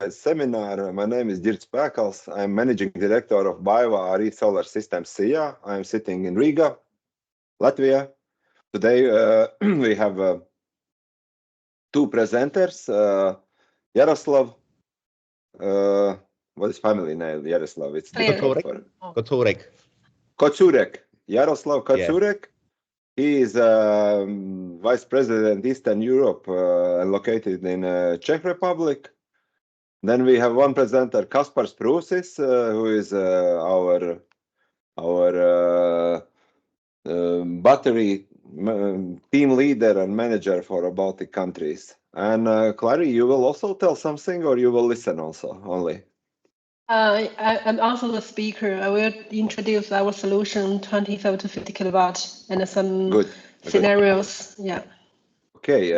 seminar. My name is Dirts Pakals. I'm Managing Director of BayVā RE Solar Systems SIA. I'm sitting in Riga, Latvia. Today we have two presenters, Yaroslav. What is family name, Yaroslav? It's Kocurek. Kocurek. Yaroslav Kocurek. Yeah. He is Vice President Eastern Europe and located in Czech Republic. Then we have one presenter, Kaspars Prūsis, who is our battery team leader and manager for Baltic countries. And Clary, you will also tell something, or you will listen also only? I'm also the speaker. I will introduce our solution, 27 to 50 kilowatt, and some scenarios. Good. Yeah. Okay.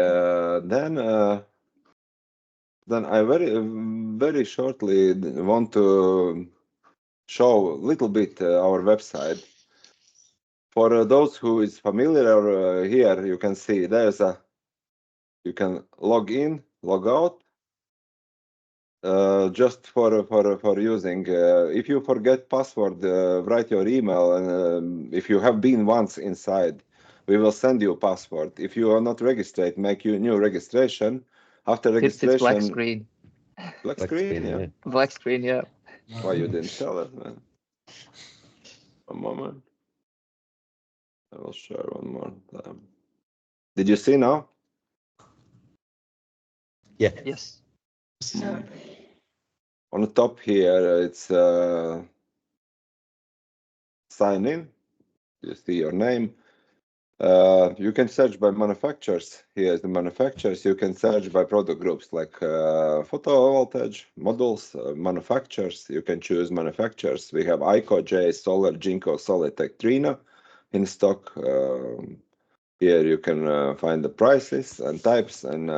Then I very shortly want to show a little bit our website. For those who is familiar here, you can see you can log in, log out. Just for using. If you forget password, write your email, and if you have been once inside, we will send you a password. If you are not registered, make you new registration. After registration, it's black screen. Black screen, yeah. Black screen, yeah. Why you didn't tell us, man? A moment. I will share one more time. Did you see now? Yeah. Yes. Yeah. On the top here, it's sign in. You see your name. You can search by manufacturers. Here's the manufacturers. You can search by product groups like photovoltaic modules, manufacturers. You can choose manufacturers. We have ICO, J, Solar, Jinko, Solinteg, Trina in stock. Here you can find the prices and types, and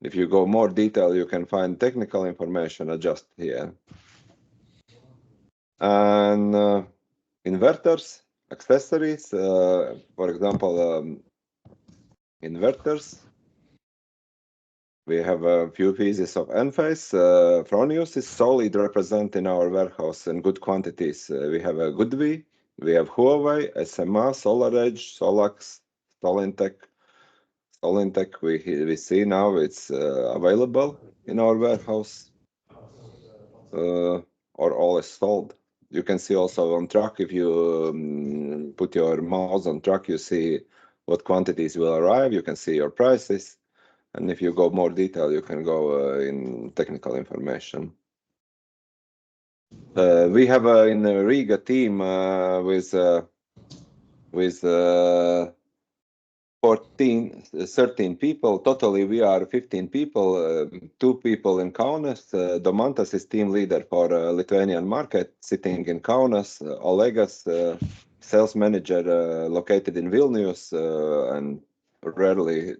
if you go more detail, you can find technical information adjust here. And inverters, accessories, for example, inverters. We have a few pieces of N-phase. Fronius is solid represent in our warehouse in good quantities. We have a Goodvi, we have Huawei, SMA, SolarEdge, Solax, Solinteg. Solinteg we see now it's available in our warehouse, or all is sold. You can see also on truck, if you put your mouse on truck, you see what quantities will arrive. You can see your prices. And if you go more detail, you can go in technical information. We have in the Riga team with 13 people. Totally, we are 15 people. 2 people in Kaunas. Domantas is team leader for Lithuanian market, sitting in Kaunas. Olegas, sales manager, located in Vilnius, and rarely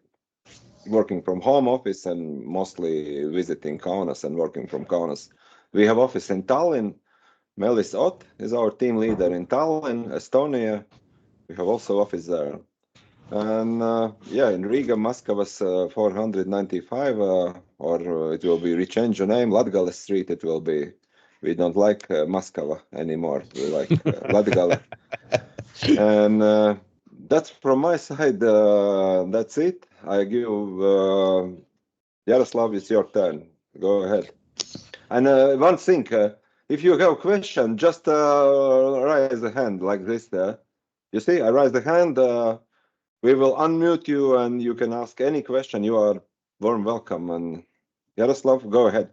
working from home office and mostly visiting Kaunas and working from Kaunas. We have office in Tallinn. Melis Ott is our team leader in Tallinn, Estonia. We have also office there. And yeah, in Riga, Maskavas 495, or it will be rechange the name, Latgale Street. It will be. We don't like Maskava anymore. We like Latgale. And that's from my side. That's it. I give Yaroslav, it's your turn. Go ahead. And one thing, if you have a question, just raise the hand like this. You see, I raise the hand. We will unmute you, and you can ask any question. You are warm welcome. And Yaroslav, go ahead.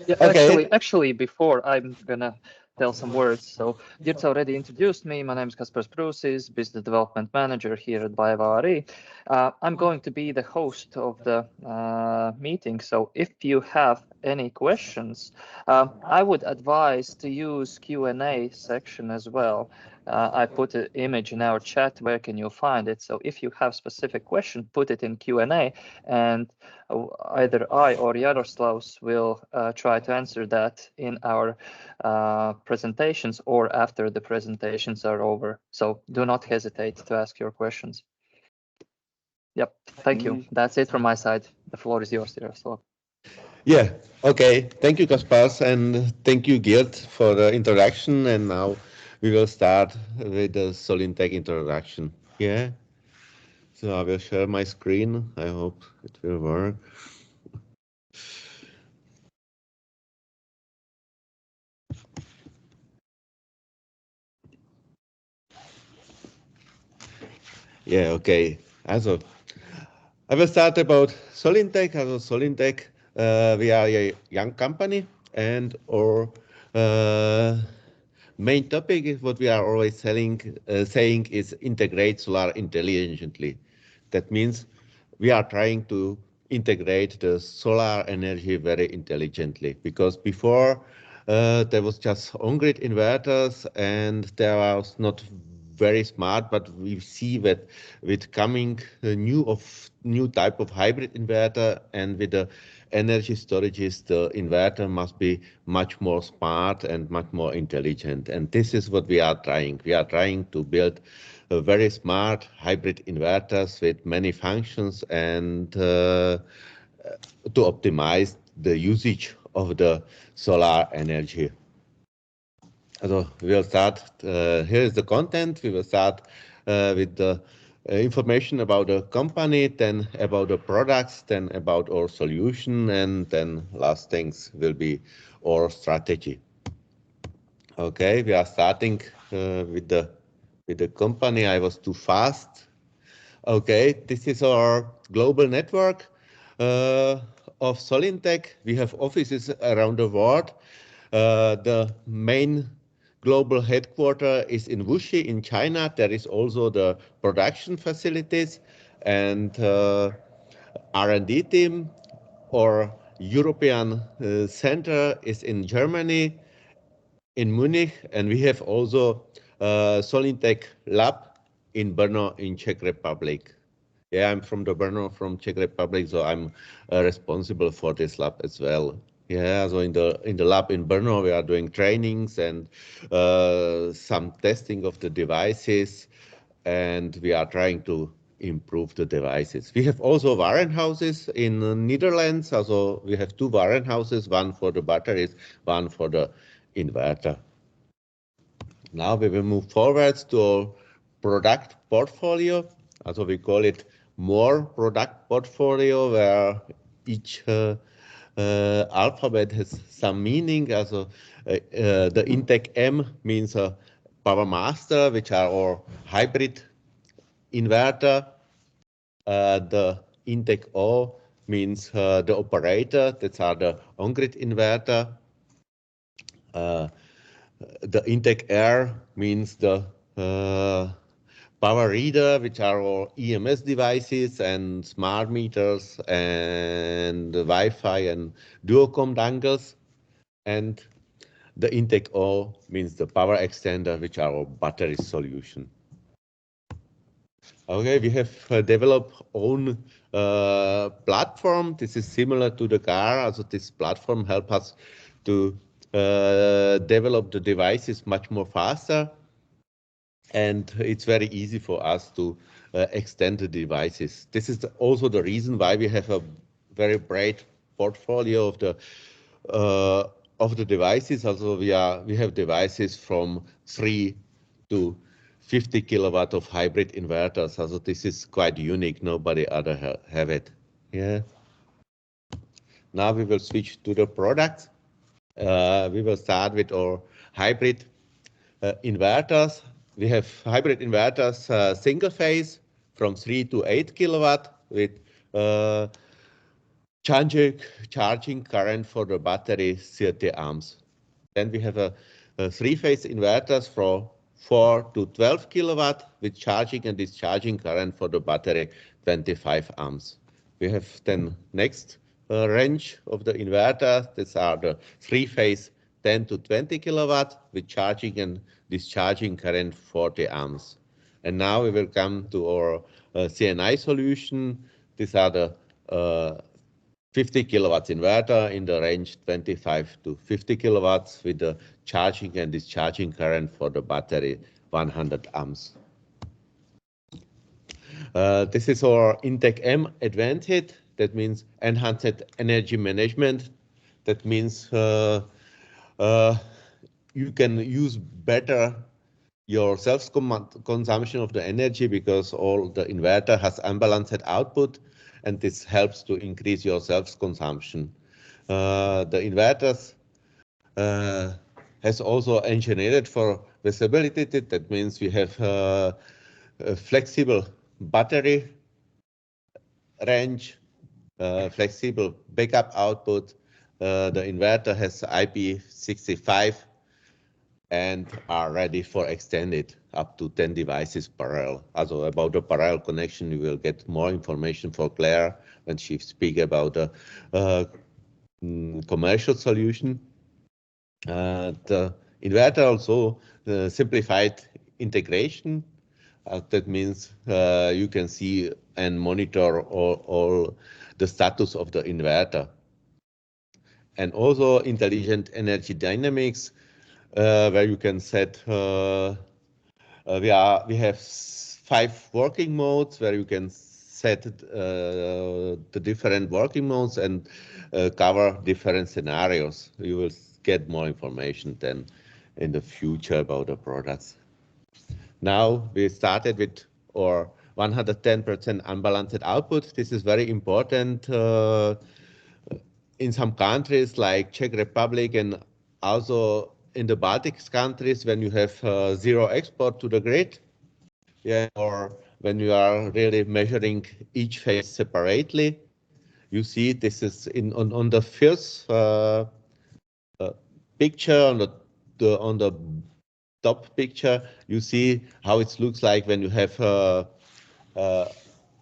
Yeah, okay. Actually, before I'm gonna tell some words. So Dirts already introduced me. My name is Kaspars Prūsis, Business Development Manager here at BayVā RE. I'm going to be the host of the meeting. So if you have any questions, I would advise to use Q&A section as well. I put an image in our chat. Where can you find it? So if you have specific question, put it in Q&A, and either I or Yaroslav will try to answer that in our presentations or after the presentations are over. So do not hesitate to ask your questions. Yep, thank you. That's it from my side. The floor is yours, Yaroslav. Yeah, okay. Thank you, Kaspars, and thank you, Geert, for the introduction. And now we will start with the Solinteg introduction. Yeah, so I will share my screen. I hope it will work. Yeah, okay. Also, I will start about Solinteg. Also, Solinteg, we are a young company, and our main topic is what we are always saying is integrate solar intelligently. That means we are trying to integrate the solar energy very intelligently, because before there was just on-grid inverters and there was not very smart, but we see that with coming new type of hybrid inverter and with the energy storages, the inverter must be much more smart and much more intelligent. And this is what we are trying. We are trying to build a very smart hybrid inverters with many functions and to optimize the usage of the solar energy. So we will start, here is the content. We will start with the information about the company, then about the products, then about our solution, and then last things will be our strategy. Okay, we are starting with the company. I was too fast. Okay, this is our global network of Solinteg. We have offices around the world. The main global headquarters is in Wuxi in China. There is also the production facilities and R&D team or European center is in Germany, in Munich, and we have also Solinteg lab in Brno in Czech Republic. Yeah, I'm from the Brno, from Czech Republic, so I'm responsible for this lab as well. Yeah, so in the lab in Brno, we are doing trainings and some testing of the devices, and we are trying to improve the devices. We have also warehouses in the Netherlands. Also, we have two warehouses, one for the batteries, one for the inverter. Now we will move forwards to our product portfolio. Also, we call it more product portfolio, where each alphabet has some meaning. Also, the Intec M means a power master, which are our hybrid inverter. The Intec O means the operator, that are the on-grid inverter. The Intec R means the power reader, which are our EMS devices and smart meters and Wi-Fi and Duocom dongles. And the Intec O means the power extender, which are our battery solution. Okay, we have developed own platform. This is similar to the car. Also, this platform helps us to develop the devices much more faster. And it's very easy for us to extend the devices. This is also the reason why we have a very broad portfolio of the devices. Also, we have devices from 3 to 50 kilowatt of hybrid inverters. Also, this is quite unique. Nobody other have it. Yeah. Now we will switch to the products. We will start with our hybrid inverters. We have hybrid inverters, single phase from 3 to 8 kilowatt with charging current for the battery 30 amps. Then we have a three-phase inverters from 4 to 12 kilowatt with charging and discharging current for the battery 25 amps. We have then next range of the inverters. These are the three-phase 10 to 20 kilowatt with charging and discharging current 40 amps. And now we will come to our CNI solution. These are the 50 kilowatts inverter in the range 25 to 50 kilowatts with the charging and discharging current for the battery 100 amps. This is our Intec M Advanced. That means enhanced energy management. That means you can use better your self-consumption of the energy because all the inverter has unbalanced output, and this helps to increase your self-consumption. The inverters has also engineered for visibility. That means we have a flexible battery range, flexible backup output. The inverter has IP65 and are ready for extended up to 10 devices parallel. Also about the parallel connection, you will get more information for Claire when she speaks about the commercial solution. The inverter also simplified integration. That means you can see and monitor all the status of the inverter. And also intelligent energy dynamics, where you can set, we have 5 working modes where you can set the different working modes and cover different scenarios. You will get more information then in the future about the products. Now we started with our 110% unbalanced output. This is very important in some countries like Czech Republic and also in the Baltic countries when you have zero export to the grid, yeah, or when you are really measuring each phase separately. You see this is on the first picture on the top picture. You see how it looks like when you have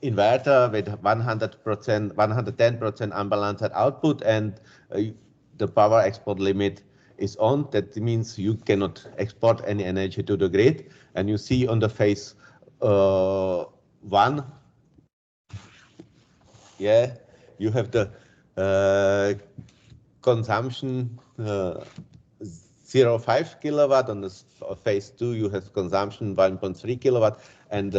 inverter with 100%, 110% unbalanced output, and the power export limit is on. That means you cannot export any energy to the grid. And you see on the phase 1, yeah, you have the consumption 0.5 kilowatt. On the phase 2, you have consumption 1.3 kilowatt, and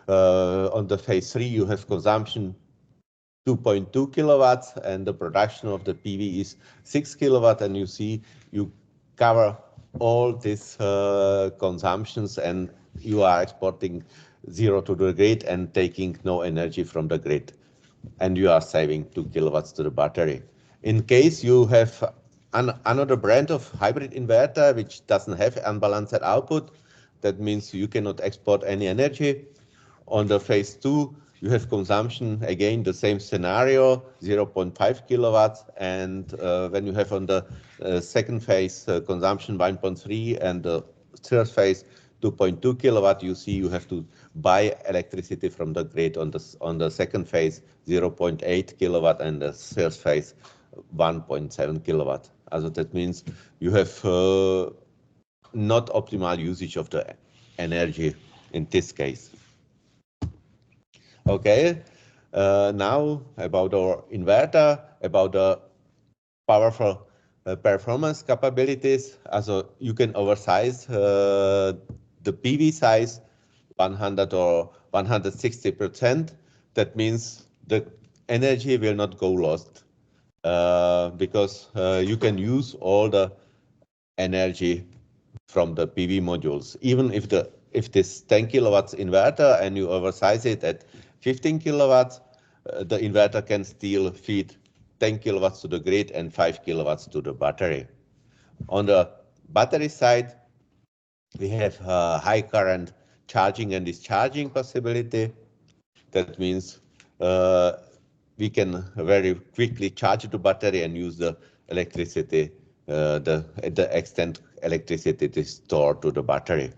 on the phase 3, you have consumption 2.2 kilowatts, and the production of the PV is 6 kilowatt. And you see you cover all these consumptions, and you are exporting zero to the grid and taking no energy from the grid, and you are saving 2 kilowatts to the battery. In case you have another brand of hybrid inverter which doesn't have unbalanced output, that means you cannot export any energy. On the phase 2, you have consumption, again, the same scenario, 0.5 kilowatts. And when you have on the second phase consumption 1.3 and the third phase 2.2 kilowatt, you see you have to buy electricity from the grid on the second phase 0.8 kilowatt and the third phase 1.7 kilowatt. Also that means you have not optimal usage of the energy in this case. Okay, now about our inverter, about the powerful performance capabilities. Also you can oversize the PV size 100 or 160%. That means the energy will not go lost because you can use all the energy from the PV modules. Even if this 10 kilowatts inverter and you oversize it at 15 kilowatts, the inverter can still feed 10 kilowatts to the grid and 5 kilowatts to the battery. On the battery side, we have high current charging and discharging possibility. That means we can very quickly charge the battery and use the electricity, the extent electricity to store to the battery.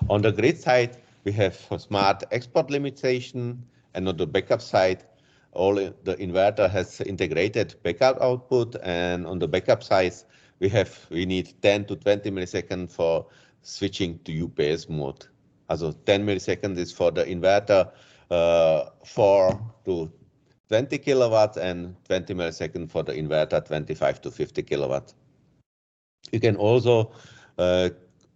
On the grid side, we have a smart export limitation, and on the backup side, the inverter has integrated backup output, and on the backup side, we need 10 to 20 milliseconds for switching to UPS mode. Also 10 milliseconds is for the inverter 4 to 20 kilowatts and 20 milliseconds for the inverter 25 to 50 kilowatts. You can also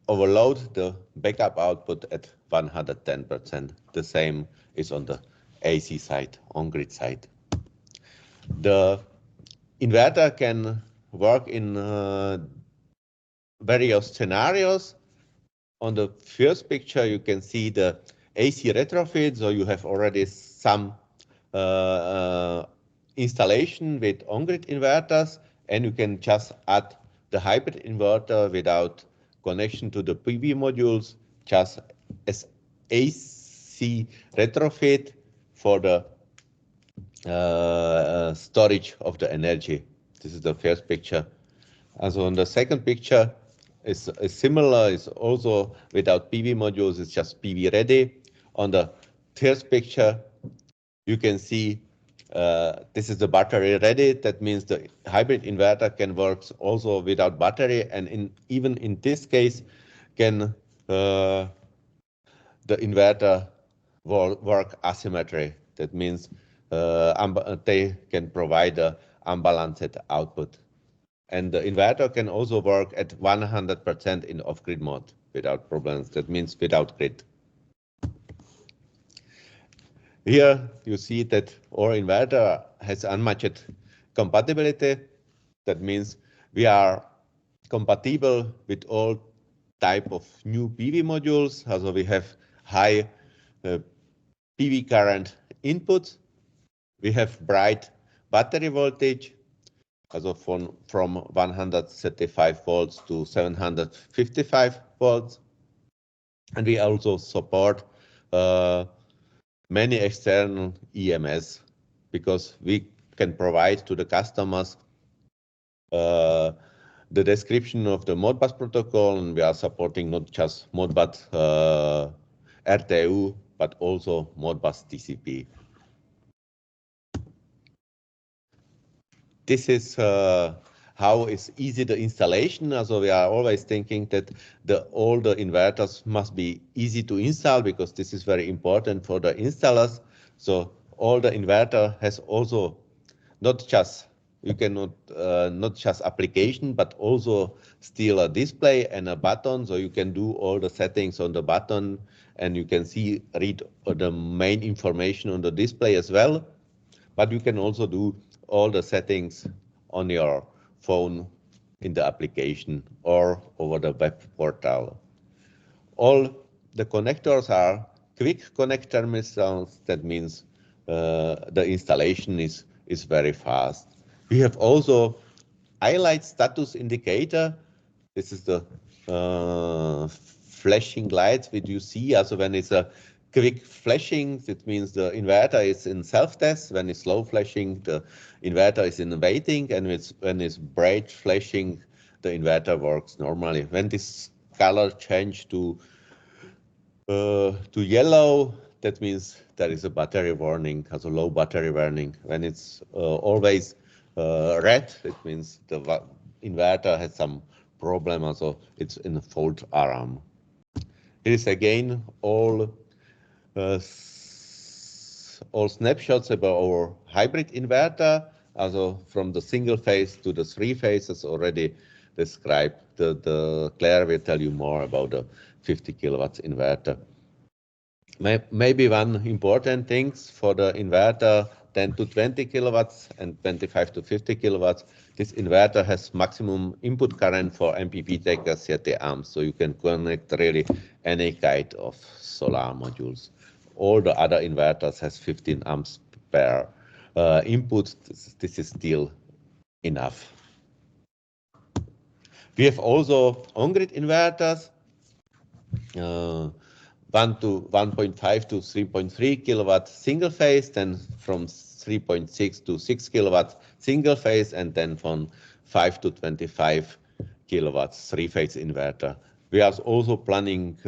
overload the backup output at 110%. The same is on the AC side, on grid side. The inverter can work in various scenarios. On the first picture, you can see the AC retrofit, so you have already some installation with on-grid inverters, and you can just add the hybrid inverter without connection to the PV modules, just as AC retrofit for the storage of the energy. This is the first picture. Also on the second picture is similar, it's also without PV modules, it's just PV ready. On the third picture, you can see this is the battery ready. That means the hybrid inverter can work also without battery, and even in this case can the inverter work asymmetry. That means they can provide a unbalanced output. And the inverter can also work at 100% in off-grid mode without problems. That means without grid. Here you see that our inverter has unmatched compatibility. That means we are compatible with all type of new PV modules. Also we have high PV current input. We have bright battery voltage, also from 135 volts to 755 volts. And we also support many external EMS, because we can provide to the customers the description of the Modbus protocol, and we are supporting not just Modbus RTU, but also Modbus TCP. This is how is easy the installation. Also, we are always thinking that all the inverters must be easy to install, because this is very important for the installers. So all the inverter has also not just, you cannot not just application, but also still a display and a button. So you can do all the settings on the button, and you can read the main information on the display as well. But you can also do all the settings on your phone in the application or over the web portal. All the connectors are quick connect terminals. That means the installation is very fast. We have also highlight status indicator. This is the flashing lights which you see. Also when it's a quick flashing, it means the inverter is in self-test. When it's slow flashing, the inverter is in waiting, and when it's bright flashing, the inverter works normally. When this color change to yellow, that means there is a battery warning, has a low battery warning. When it's always red, it means the inverter has some problem, also it's in a fault alarm. It is again all snapshots about our hybrid inverter, also from the single phase to the three phases already described. The Claire will tell you more about the 50 kilowatts inverter. Maybe one important thing for the inverter, 10 to 20 kilowatts and 25 to 50 kilowatts, this inverter has maximum input current for MPP takers 30 amps, so you can connect really any kind of solar modules. All the other inverters has 15 amps per input. This is still enough. We have also on-grid inverters, 1.5 to 3.3 kilowatts single phase, then from 3.6 to 6 kilowatts single phase, and then from 5 to 25 kilowatts three-phase inverter. We are also planning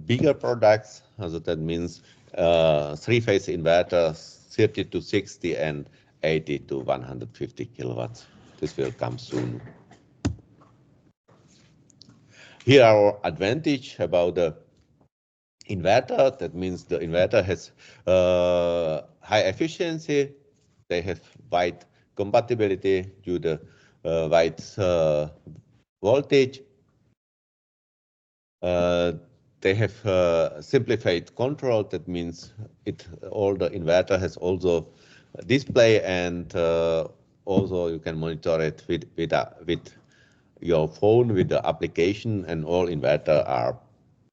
bigger products, so that means three-phase inverters 30 to 60 and 80 to 150 kilowatts. This will come soon. Here our advantage about the inverter. That means the inverter has high efficiency. They have wide compatibility due to wide voltage. They have simplified control. That means all the inverter has also display, and also you can monitor it with your phone with the application, and all inverter are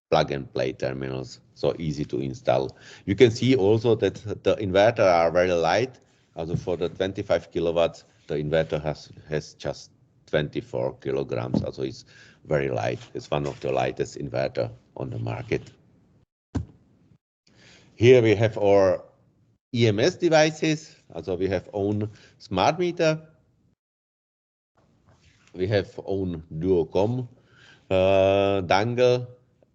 plug and play terminals, so easy to install. You can see also that the inverter are very light. Also for the 25 kilowatts, the inverter has just 24 kilograms. Also it's very light. It's one of the lightest inverter on the market. Here we have our EMS devices. Also we have own smart meter. We have own Duocom dongle,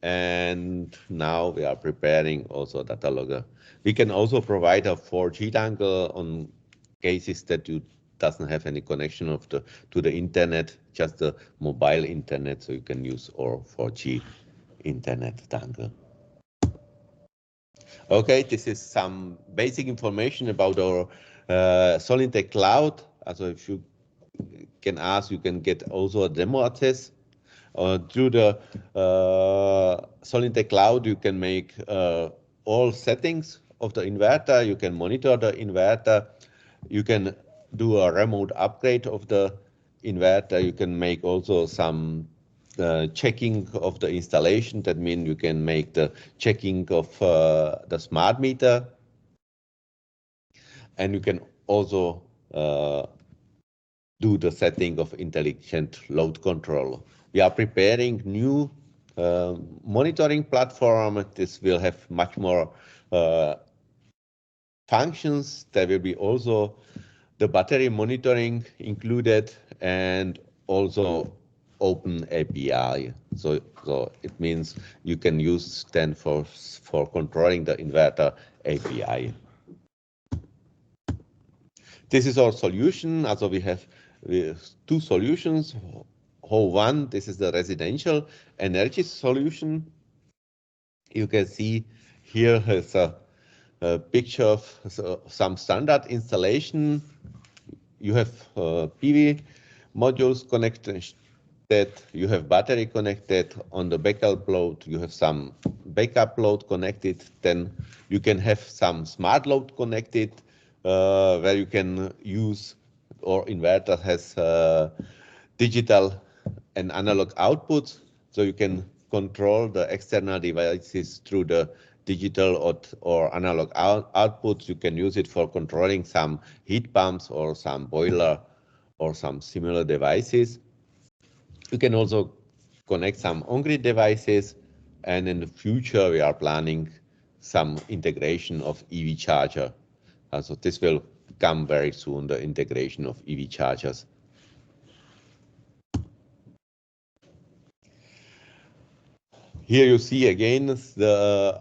and now we are preparing also data logger. We can also provide a 4G dongle on cases that you doesn't have any connection of to the internet, just the mobile internet, so you can use our 4G internet dongle. Okay, this is some basic information about our Solinteg cloud. Also, if you can ask, you can get also a demo access. Through the Solinteg cloud, you can make all settings of the inverter. You can monitor the inverter. You can do a remote upgrade of the inverter. You can make also some checking of the installation. That means you can make the checking of the smart meter. And you can also do the setting of intelligent load control. We are preparing new monitoring platform. This will have much more functions. There will be also the battery monitoring included, and also open API. So it means you can use then for controlling the inverter API. This is our solution. Also we have two solutions. One, this is the residential energy solution. You can see here is a picture of some standard installation. You have PV modules connected, you have battery connected. On the backup load, you have some backup load connected. Then you can have some smart load connected, where you can use, or inverter has digital and analog outputs, so you can control the external devices through the digital or analog outputs. You can use it for controlling some heat pumps or some boiler or some similar devices. You can also connect some on-grid devices, and in the future we are planning some integration of EV charger. So this will come very soon, the integration of EV chargers. Here you see again the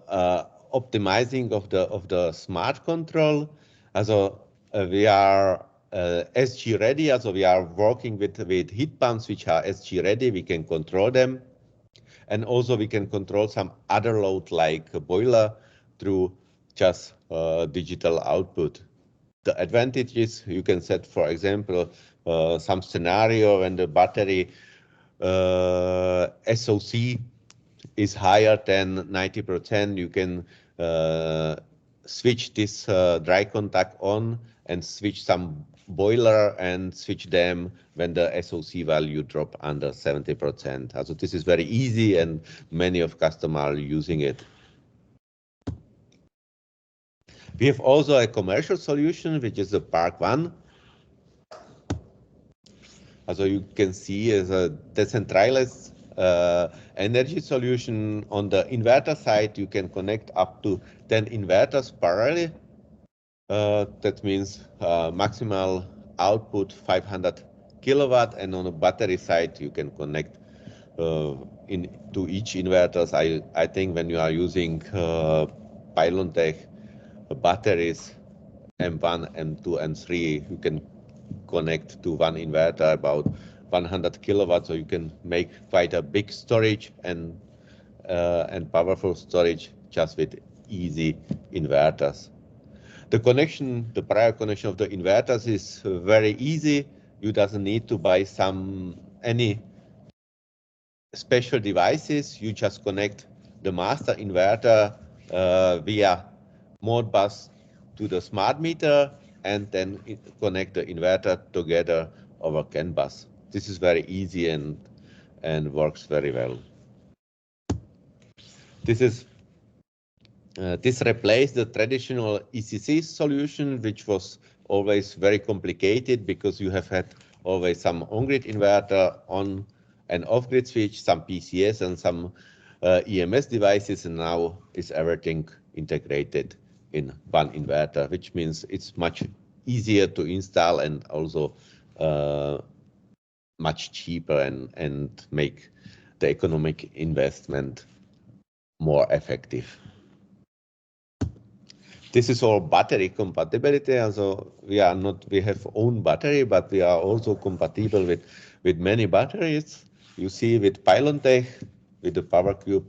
optimizing of the smart control. Also we are SG ready. Also we are working with heat pumps which are SG ready. We can control them, and also we can control some other load like a boiler through just digital output. The advantage is you can set, for example, some scenario when the battery SOC is higher than 90%, you can switch this dry contact on and switch some boiler and switch them when the SOC value drop under 70%. So this is very easy, and many of customers are using it. We have also a commercial solution, which is the Park One. So you can see as a decentralized energy solution. On the inverter side, you can connect up to 10 inverters parallelly. That means maximal output 500 kilowatt, and on the battery side, you can connect to each inverters. I think when you are using Solinteg batteries M1, M2, and 3, you can connect to one inverter about 100 kilowatts, so you can make quite a big storage and powerful storage just with easy inverters. The connection, the prior connection of the inverters is very easy. You doesn't need to buy any special devices. You just connect the master inverter via Modbus to the smart meter, and then connect the inverter together over CAN bus. This is very easy and works very well. This replaced the traditional ECC solution, which was always very complicated because you have had always some on-grid inverter on and off-grid switch, some PCS and some EMS devices, and now is everything integrated in one inverter, which means it's much easier to install and also much cheaper and make the economic investment more effective. This is all battery compatibility. Also, we have own battery, but we are also compatible with many batteries. You see with Solinteg, with the Power Cube,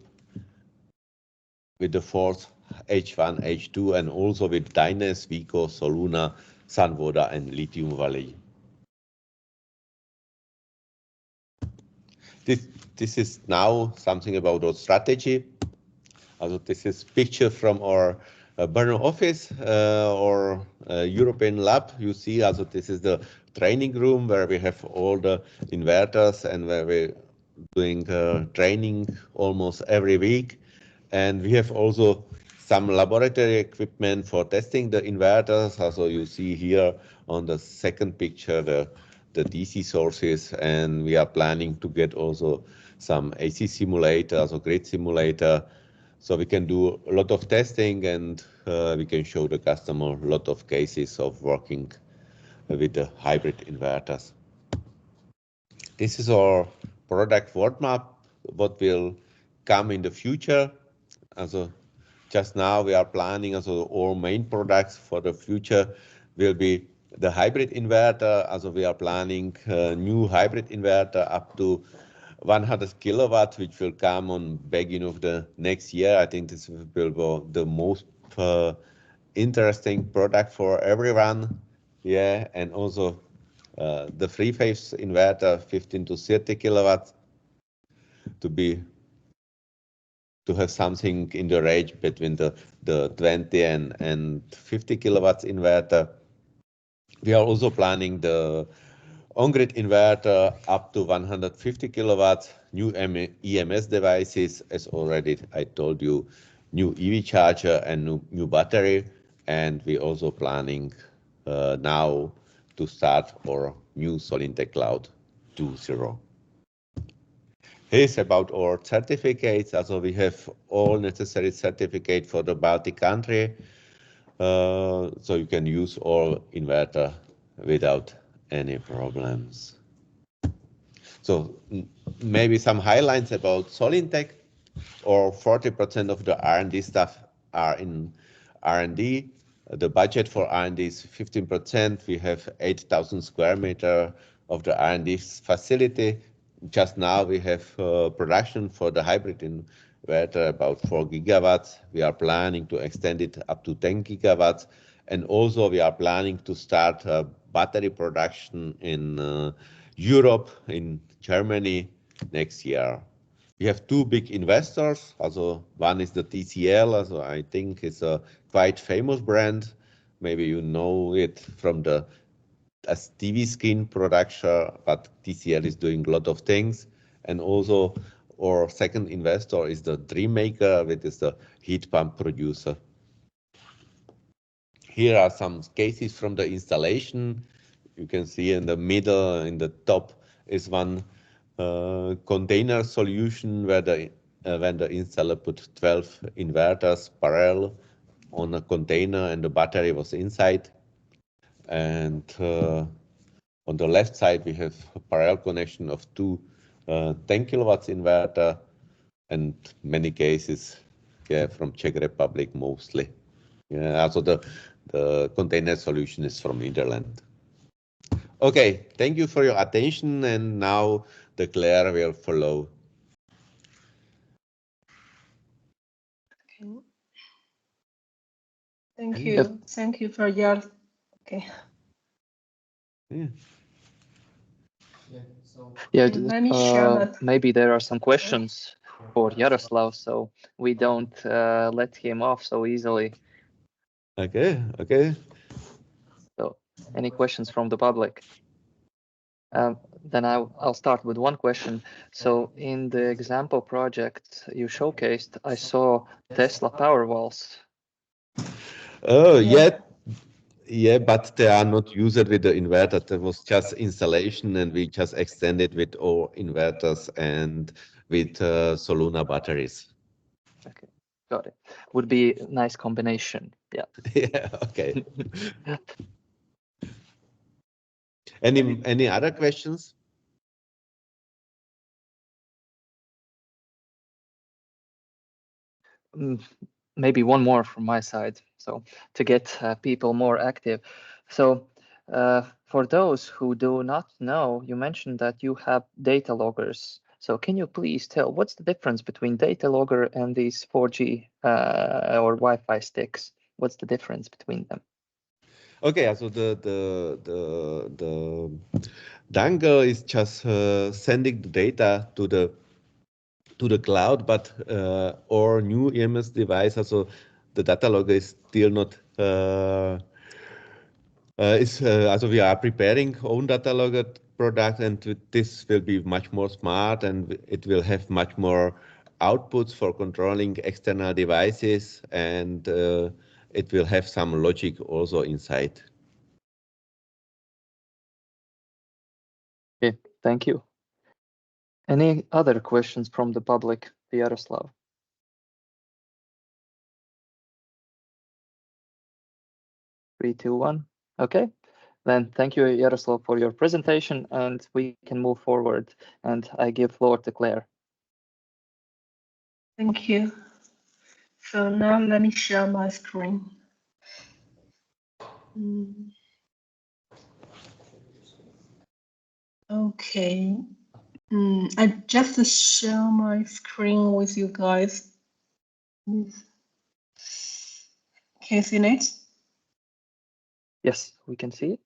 with the Force H1, H2, and also with Dynes, Vico, Soluna, Sunwoda, and Lithium Valley. This is now something about our strategy. Also, this is picture from our Brno office or European lab. You see, also this is the training room where we have all the inverters and where we're doing training almost every week. And we have also some laboratory equipment for testing the inverters. Also, you see here on the second picture the DC sources, and we are planning to get also some AC simulator, also grid simulator. So we can do a lot of testing and we can show the customer a lot of cases of working with the hybrid inverters. This is our product roadmap, what will come in the future. Also, just now we are planning also our main products for the future will be the hybrid inverter. Also, we are planning a new hybrid inverter up to 100 kilowatts, which will come on beginning of the next year. I think this will be the most interesting product for everyone. Yeah, and also the three-phase inverter, 15 to 30 kilowatts, to have something in the range between the 20 and 50 kilowatts inverter. We are also planning the on-grid inverter up to 150 kilowatts, new EMS devices, as already I told you, new EV charger and new battery. And we're also planning now to start our new Solinteg Cloud 2.0. Here's about our certificates. Also, we have all necessary certificates for the Baltic country. So you can use all inverter without any problems. So maybe some highlights about Solinteg, or 40% of the R&D staff are in R&D. The budget for R&D is 15%. We have 8,000 square meters of the R&D facility. Just now we have production for the hybrid inverter about 4 gigawatts. We are planning to extend it up to 10 gigawatts. And also we are planning to start battery production in Europe, in Germany next year. We have two big investors. Also, one is the TCL. Also, I think it's a quite famous brand. Maybe you know it from the TV skin production, but TCL is doing a lot of things. And also our second investor is the Dreammaker, which is the heat pump producer. Here are some cases from the installation. You can see in the middle, in the top, is one container solution where when the installer put 12 inverters parallel on a container and the battery was inside. And on the left side, we have a parallel connection of two 10 kilowatts inverter, and many cases from Czech Republic mostly. Also the container solution is from Netherlands. Okay, thank you for your attention, and now the Claire will follow. Okay. Thank you. Yep. Thank you for your. Okay. Yeah, let me share maybe there are some questions for Yaroslav, so we don't let him off so easily. Okay. So Any questions from the public? Then I'll start with one question. So in the example project you showcased, I saw Tesla Powerwalls. Oh, yeah, but they are not used with the inverter. There was just installation, and we just extended with all inverters and with Soluna batteries. Okay, got it. Would be a nice combination. Yeah. Yeah. Okay. Any other questions? Maybe one more from my side. So to get people more active. So for those who do not know, you mentioned that you have data loggers. So can you please tell what's the difference between data logger and these 4G or Wi-Fi sticks? What's the difference between them? Okay, so the dongle is just sending the data to the cloud, but our new EMS device, also the data logger is still not. Also we are preparing own data logger product, and this will be much more smart, and it will have much more outputs for controlling external devices, and it will have some logic also inside. Okay, thank you. Any other questions from the public, Yaroslav? Three, two, one. Okay. Then thank you, Yaroslav, for your presentation, and we can move forward. And I give floor to Claire. Thank you. So now let me share my screen. Okay. I just share my screen with you guys. Can you see it? Yes, we can see it.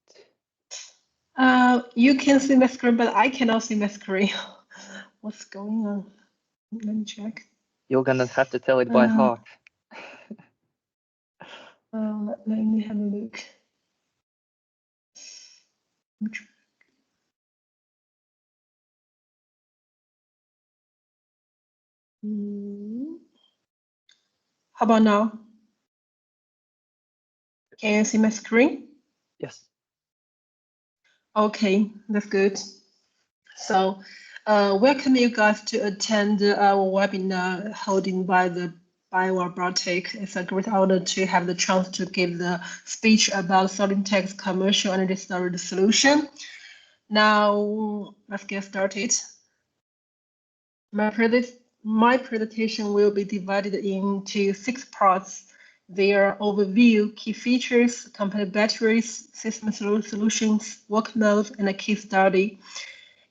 You can see my screen, but I cannot see my screen. What's going on? Let me check. You're gonna have to tell it by heart. Let me have a look. How about now? Can you see my screen? Yes. Okay, that's good. So, welcome you guys to attend our webinar holding by the BioRobotics. It's a great honor to have the chance to give the speech about Solinteg's commercial energy storage solution. Now, let's get started. My presentation will be divided into 6 parts. Their overview, key features, company batteries, system solutions, work modes, and a case study.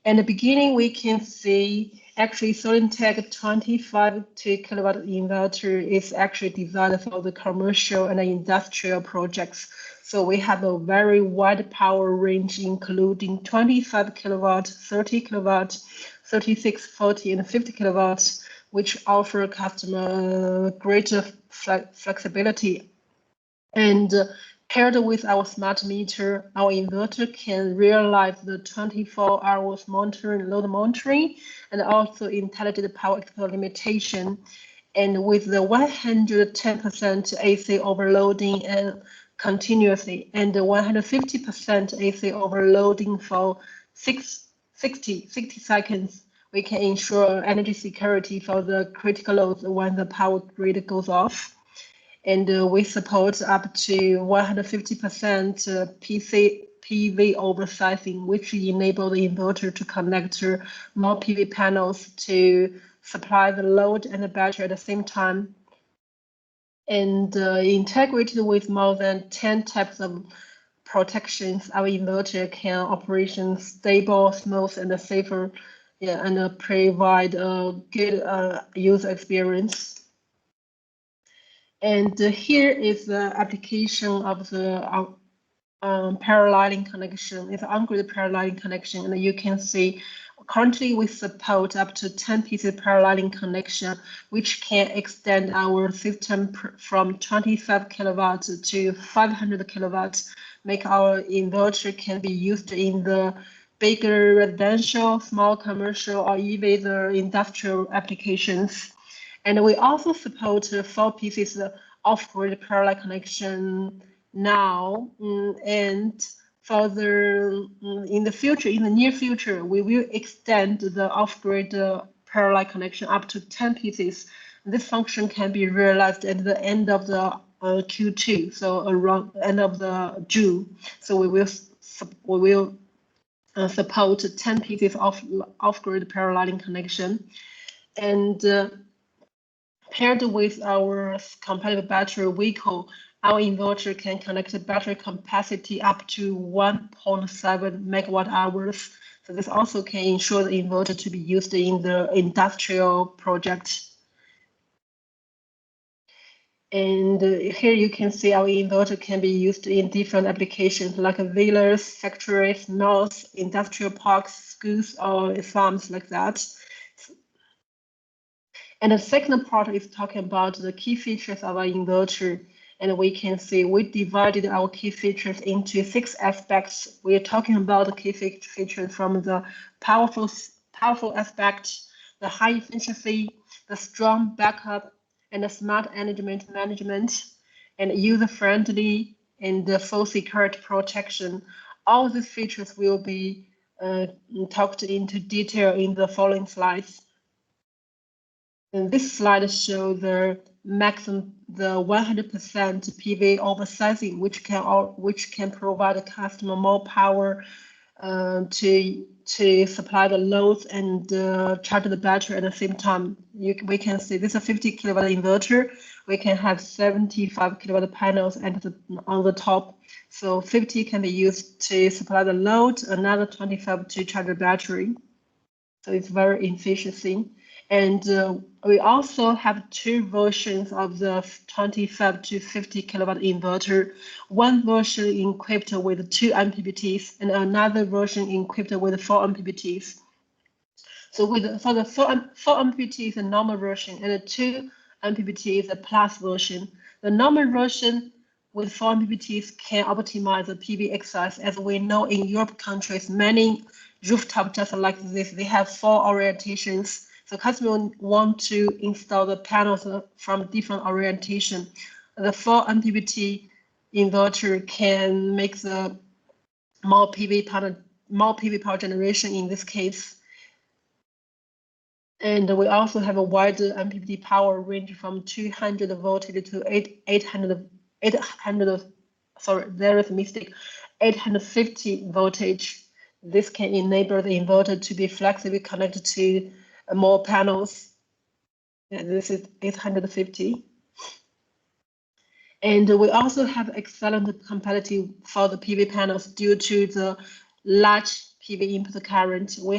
In the beginning, we can see actually Solinteg 25 kilowatt inverter is actually designed for the commercial and industrial projects. So we have a very wide power range, including 25 kilowatt, 30 kilowatt, 36, 40, and 50 kilowatts, which offer customer greater flexibility. And paired with our smart meter, our inverter can realize the 24 hours monitoring, load monitoring, and also intelligent power export limitation. And with the 110% AC overloading and continuously, and the 150% AC overloading for 60 seconds, we can ensure energy security for the critical loads when the power grid goes off. And we support up to 150% PV oversizing, which enable the inverter to connect more PV panels to supply the load and the battery at the same time. And integrated with more than 10 types of protections, our inverter can operate stable, smooth, and safer, and provide a good user experience. And here is the application of the paralleling connection. It's on-grid paralleling connection, and you can see Currently, we support up to 10 pieces paralleling connection, which can extend our system from 25 kilowatts to 500 kilowatts, make our inverter can be used in the bigger residential, small commercial, or even the industrial applications. And we also support 4 pieces off-grid parallel connection now, and further in the future, in the near future, we will extend the off-grid parallel connection up to 10 pieces. This function can be realized at the end of the Q2, so around end of the June. So we will support 10 pieces of off-grid paralleling connection, and paired with our compatible battery vehicle, our inverter can connect the battery capacity up to 1.7 megawatt hours. So this also can ensure the inverter to be used in the industrial project. And here you can see our inverter can be used in different applications like villas, factories, malls, industrial parks, schools, or farms like that. And the second part is talking about the key features of our inverter. And we can see we divided our key features into 6 aspects. We're talking about the key features from the powerful aspect, the high efficiency, the strong backup, and the smart energy management, and user-friendly and the full security protection. All these features will be talked into detail in the following slides. And this slide shows the maximum, the 100% PV oversizing, which can provide the customer more power to supply the loads and charge the battery at the same time. We can see this is a 50 kilowatt inverter. We can have 75 kilowatt panels on the top. So 50 can be used to supply the load, another 25 to charge the battery. So it's very efficient. And we also have 2 versions of the 25 to 50 kilowatt inverter. One version equipped with 2 MPPTs and another version equipped with 4 MPPTs. So for the 4 MPPT is a normal version, and the 2 MPPT is a plus version. The normal version with 4 MPPTs can optimize the PV exercise. As we know, in Europe countries, many rooftops just like this, they have 4 orientations. So customers want to install the panels from different orientation. The 4 MPPT inverter can make the more PV power generation in this case. And we also have a wider MPPT power range from 200 voltage to 850 voltage. This can enable the inverter to be flexibly connected to more panels. And this is 850. And we also have excellent compatibility for the PV panels due to the large PV input current. We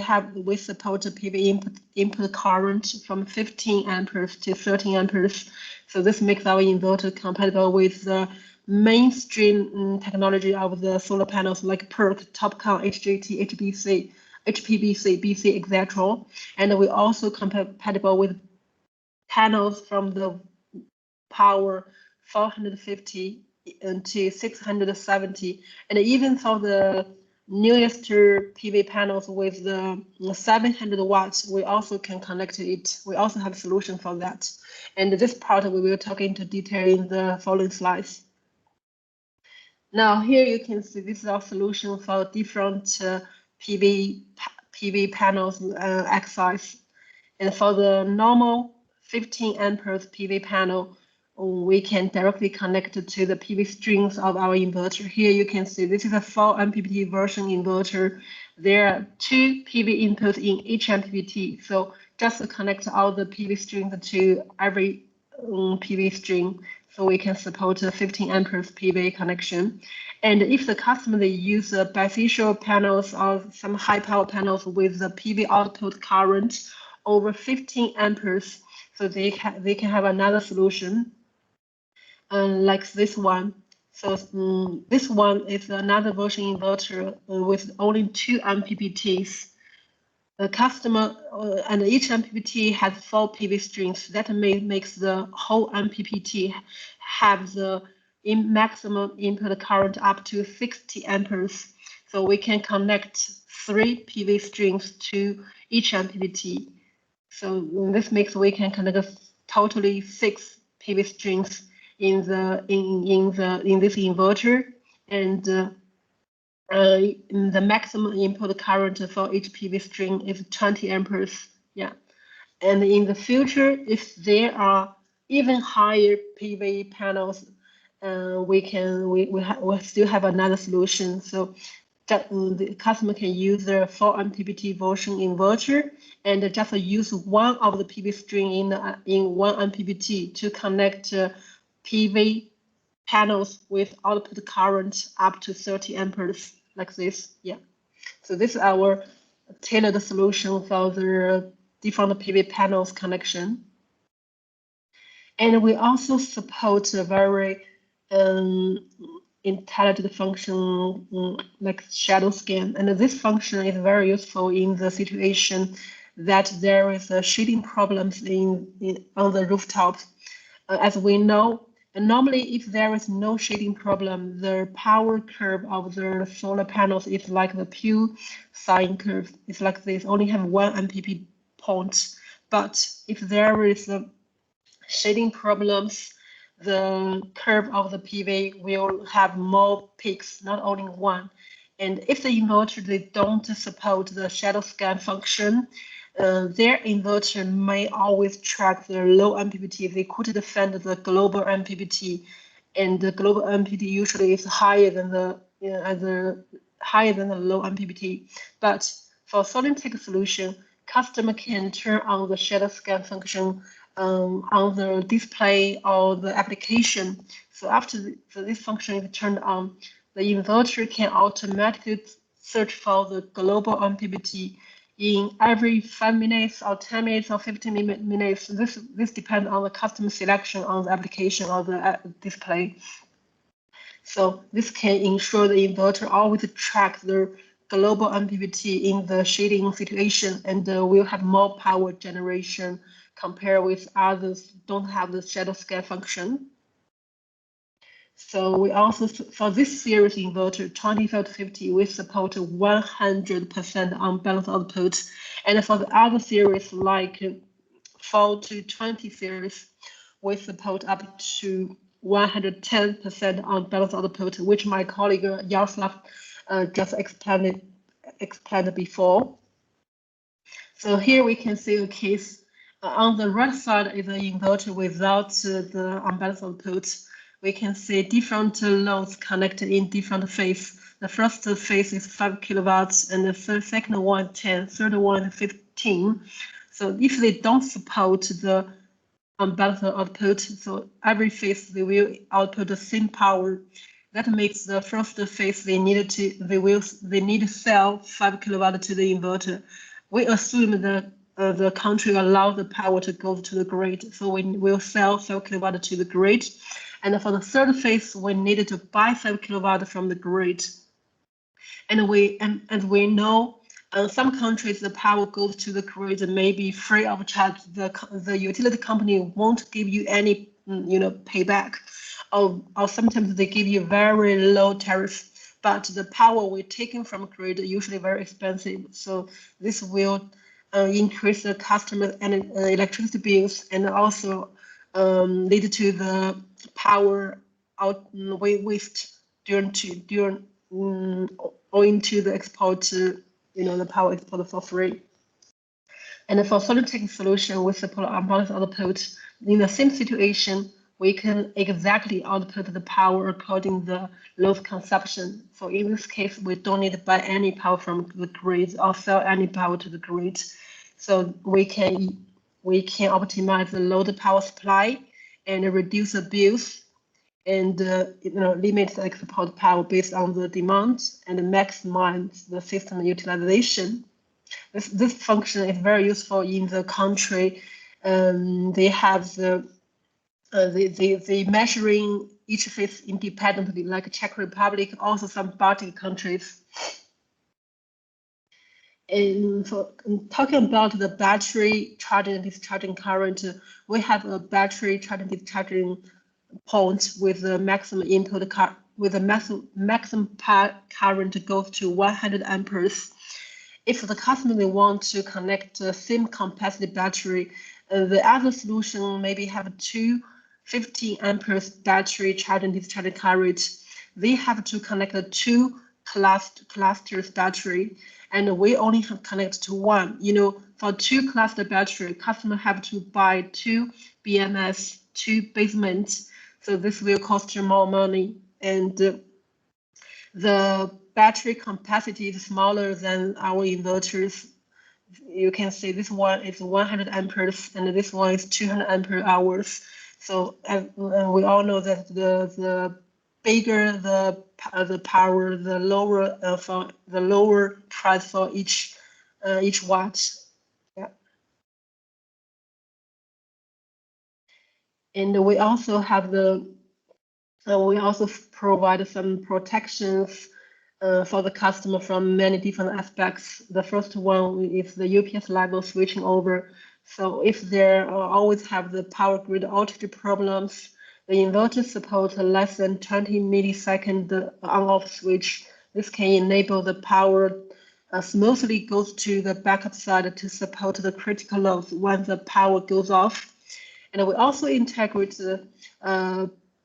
support the PV input current from 15 amperes to 13 amperes. So this makes our inverter compatible with the mainstream technology of the solar panels like PERC, TOPCon, HJT, HPBC, BC, etc. And we also compatible with panels from the power 450 to 670, and even for the newest PV panels with the 700 watts, we also can connect it. We also have a solution for that. And this part we will talk into detail in the following slides. Now here you can see this is our solution for different PV panels exercise. And for the normal 15 amperes PV panel, we can directly connect to the PV strings of our inverter. Here you can see this is a 4 MPPT version inverter. There are 2 PV inputs in each MPPT. So just to connect all the PV strings to every PV string, so we can support a 15 amperes PV connection. And if the customer they use bifacial panels or some high power panels with the PV output current over 15 amperes, so they can have another solution like this one. So this one is another version inverter with only 2 MPPTs. the customer and each MPPT has 4 PV strings. That makes the whole MPPT have the maximum input current up to 60 amperes. So we can connect 3 PV strings to each MPPT. So this makes we can connect totally 6 PV strings in this inverter, and the maximum input current for each PV string is 20 amperes. Yeah, and in the future, if there are even higher PV panels, we still have another solution. So that the customer can use the 4 MPPT version inverter and just use one of the PV string in one MPPT to connect PV panels with output current up to 30 amperes, like this. Yeah. So this is our tailored solution for the different PV panels connection. And we also support a very intelligent function like shadow scan. And this function is very useful in the situation that there is a shading problems on the rooftops. As we know, and normally if there is no shading problem, the power curve of the solar panels is like the pure sine curve. It's like this, only have 1 MPP point. But if there is a shading problems, the curve of the PV will have more peaks, not only 1. And if the inverter, they don't support the shadow scan function, their inverter may always track the low MPPT. They could defend the global MPPT, and the global MPPT usually is higher than the low MPPT. But for Solinteg solution, customer can turn on the shadow scan function on the display or the application. So after this function is turned on, the inverter can automatically search for the global MPPT in every 5 minutes or 10 minutes or 15 minutes. This depends on the customer selection on the application or the display. So this can ensure the inverter always track the global MPPT in the shading situation, and will have more power generation compared with others don't have the shadow scan function. So we also, for this series inverter, 2550, we support 100% unbalanced output. And for the other series, like 4 to 20 series, we support up to 110% unbalanced output, which my colleague Yaroslav just explained before. So here we can see a case. On the right side is an inverter without the unbalanced output. We can see different loads connected in different phase. The first phase is 5 kilowatts, and the second one 10, third one 15. So if they don't support the unbalanced output, so every phase they will output the same power. That makes the first phase they need to sell 5 kilowatt to the inverter. We assume that the country allows the power to go to the grid, so we will sell 5 kilowatt to the grid. And for the third phase, we needed to buy 5 kilowatt from the grid. And we know some countries the power goes to the grid and may be free of charge. The utility company won't give you any payback, or sometimes they give you very low tariff. But the power we're taking from grid is usually very expensive. So this will increase the customer and electricity bills, and also lead to the power waste owing to the export, the power export for free. And for Solinteg solution, we support unbalanced output. In the same situation, we can exactly output the power according to the load consumption. So in this case, we don't need to buy any power from the grid or sell any power to the grid. So we can optimize the load power supply and reduce the bills, and limit the export power based on the demand, and maximize the system utilization. This function is very useful in the country. They have the measuring each phase independently, like Czech Republic, also some Baltic countries. And for talking about the battery charging and discharging current, we have a battery charging discharging point with the maximum input current, with the maximum current goes to 100 amperes. If the customer they want to connect the same capacity battery, the other solution maybe have two 15 amperes battery charging discharging current. They have to connect the two clusters battery, and we only have connect to one. You know, for two cluster battery, customer have to buy two BMS, two basements. So this will cost you more money, and the battery capacity is smaller than our inverters. You can see this one is 100 amperes and this one is 200 ampere hours. So we all know that the bigger the power, the lower price for each watt. Yeah. And we also have we also provide some protections for the customer from many different aspects. The first one is the UPS level switching over. So if there always have the power grid outage problems, the inverter supports less than 20 millisecond on-off switch. This can enable the power smoothly goes to the backup side to support the critical loads when the power goes off. And we also integrate the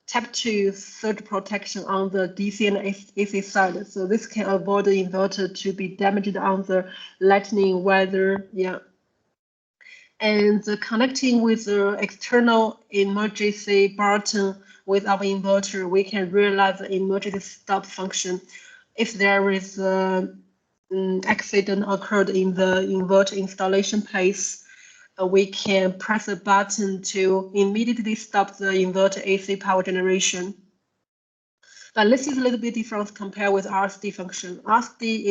Type 2 surge protection on the DC and AC side. So this can avoid the inverter to be damaged on the lightning weather. Yeah. And connecting with the external emergency button with our inverter, we can realize the emergency stop function. If there is an accident occurred in the inverter installation place, we can press a button to immediately stop the inverter AC power generation. But this is a little bit different compared with RSD function. RSD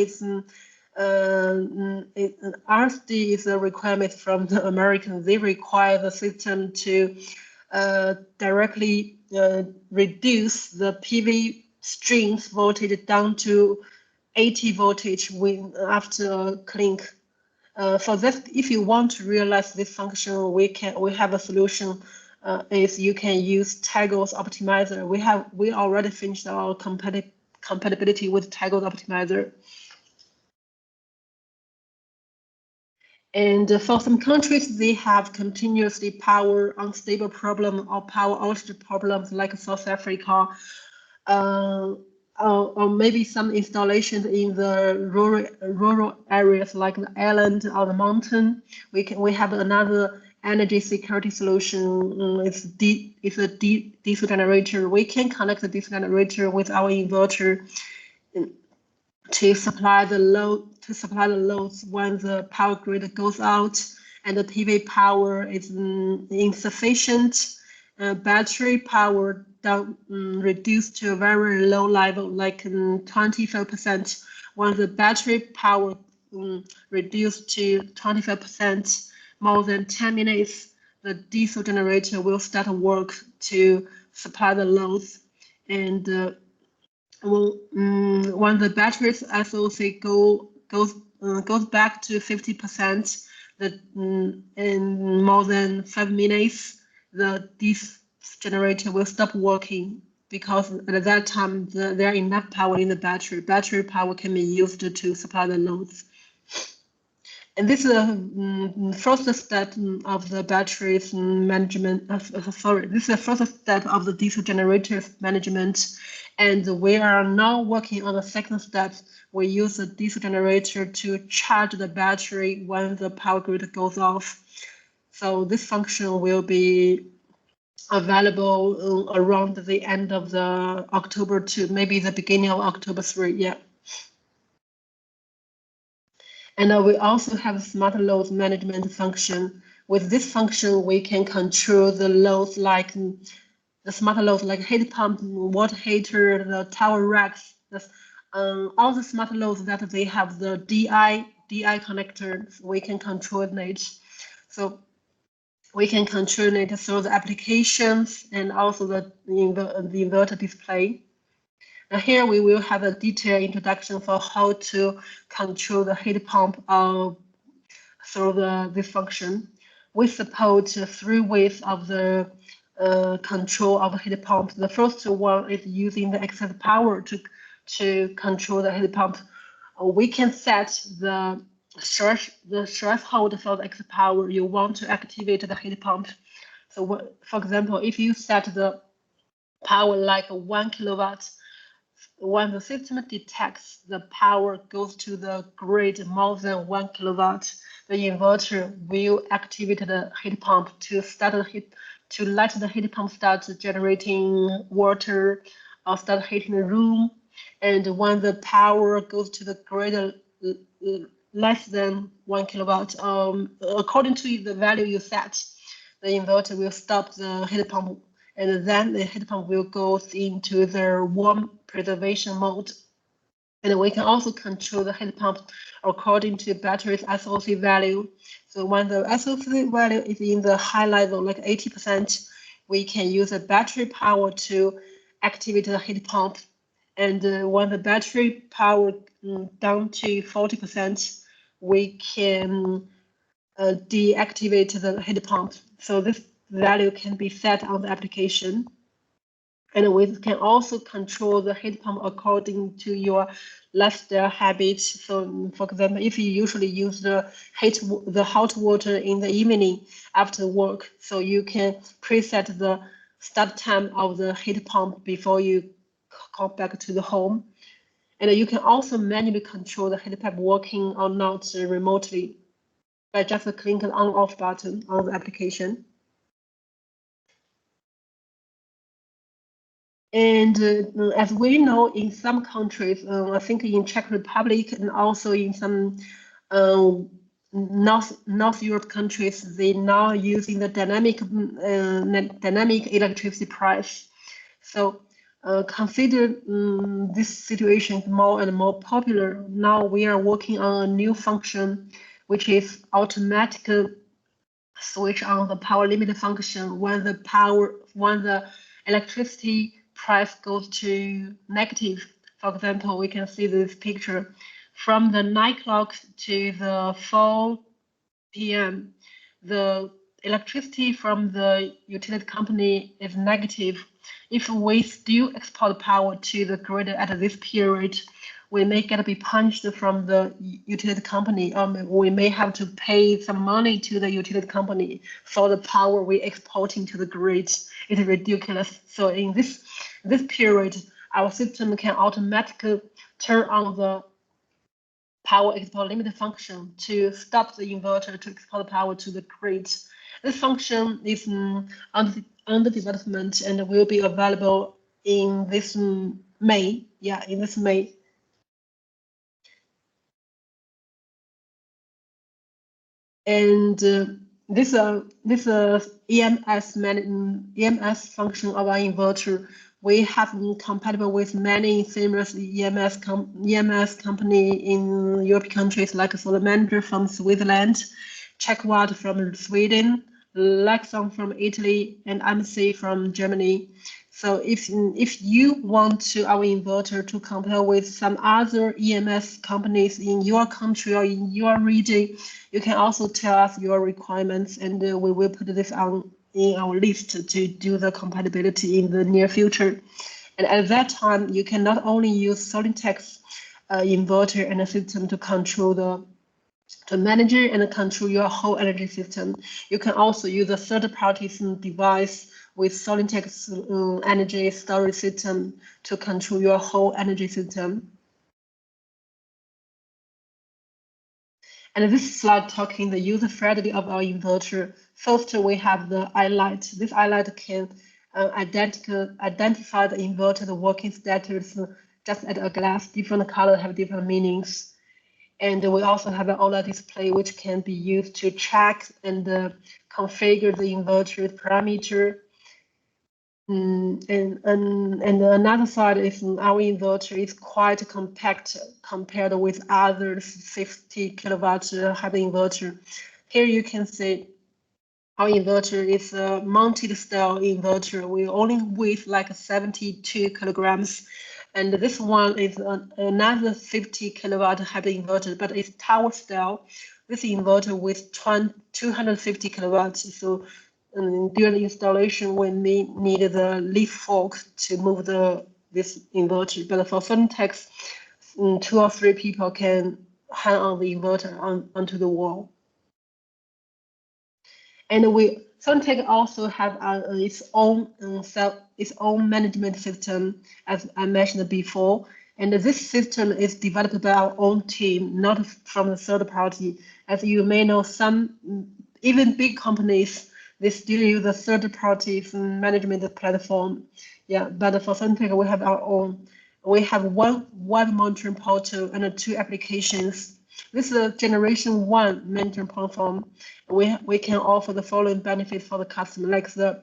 is a requirement from the Americans. They require the system to directly reduce the PV strings voltage down to 80 voltage after clink. For this, if you want to realize this function, we have a solution. Is you can use Teggle's optimizer. We already finished our compatibility with Teggle's optimizer. And for some countries, they have continuously power unstable problem or power outage problems, like South Africa. Or maybe some installations in the rural areas like the island or the mountain. We have another energy security solution. It's a diesel generator. We can connect the diesel generator with our inverter to supply the loads when the power grid goes out and the PV power is insufficient. Battery power reduced to a very low level, like 25%. When the battery power reduced to 25%, more than 10 minutes, the diesel generator will start work to supply the loads. And when the battery's SOC goes back to 50%, in more than 5 minutes, this generator will stop working, because at that time there are enough power in the battery. Battery power can be used to supply the loads. And this is the first step of the batteries management. This is the first step of the diesel generators management. And we are now working on the second step. We use the diesel generator to charge the battery when the power grid goes off. So this function will be available around the end of the October 2, maybe the beginning of October 3, yeah. And we also have a smart load management function. With this function, we can control the loads like the smart loads like heat pump, water heater, the tower racks, all the smart loads that they have the DI connectors, we can control it. So we can control it through the applications and also the inverter display. And here we will have a detailed introduction for how to control the heat pump through this function. We support 3 ways of the control of the heat pump. The first one is using the excess power to control the heat pump. We can set the threshold for the excess power you want to activate the heat pump. So, for example, if you set the power like 1 kilowatt, when the system detects the power goes to the grid more than 1 kilowatt, the inverter will activate the heat pump to let the heat pump start generating water or start heating the room. And when the power goes to the grid less than 1 kilowatt, according to the value you set, the inverter will stop the heat pump, and then the heat pump will go into the warm preservation mode. And we can also control the heat pump according to battery's SOC value. So when the SOC value is in the high level, like 80%, we can use the battery power to activate the heat pump. And when the battery power down to 40%, we can deactivate the heat pump. So this value can be set on the application. And we can also control the heat pump according to your lifestyle habits. So, for example, if you usually use the hot water in the evening after work, so you can preset the start time of the heat pump before you come back to the home. And you can also manually control the heat pump working or not remotely by just clicking the on/off button on the application. And as we know, in some countries, I think in Czech Republic and also in some North Europe countries, they now using the dynamic electricity price. So consider this situation more and more popular. Now we are working on a new function, which is automatic switch on the power limit function when the electricity price goes to negative. For example, we can see this picture from the 9 o'clock to the 4 p.m. The electricity from the utility company is negative. If we still export power to the grid at this period, we may get to be punished from the utility company. We may have to pay some money to the utility company for the power we're exporting to the grid. It's ridiculous. So in this period, our system can automatically turn on the power export limit function to stop the inverter to export power to the grid. This function is under development and will be available in this May. Yeah, in this May. And this EMS function of our inverter, we have been compatible with many famous EMS company in European countries like Solinteg from Switzerland, Checkwatt from Sweden, Lexon from Italy, and MC from Germany. So if you want our inverter to compare with some other EMS companies in your country or in your region, you can also tell us your requirements, and we will put this on in our list to do the compatibility in the near future. And at that time, you can not only use Solinteg's inverter and a system to control to manage and control your whole energy system. You can also use a third-party device with Solinteg's energy storage system to control your whole energy system. And this slide talking the user-friendly of our inverter. First, we have the iLight. This iLight can identify the inverter, the working status just at a glance. Different colors have different meanings. And we also have an OLED display, which can be used to track and configure the inverter parameter. And another side is our inverter is quite compact compared with other 50 kilowatt hybrid inverter. Here you can see our inverter is a mounted style inverter. We only weigh like 72 kilograms. And this one is another 50 kilowatt hybrid inverter, but it's tower style. This inverter with 250 kilowatts. So during installation, we need the leaf fork to move this inverter. But for Solinteg, 2 or 3 people can hang on the inverter onto the wall. And Solinteg also have its own management system, as I mentioned before. And this system is developed by our own team, not from the third party. As you may know, even big companies, they still use a third party management platform. Yeah, but for Solinteg, we have our own. We have one web monitoring portal and 2 applications. This is a generation 1 management platform. We can offer the following benefits for the customer, like the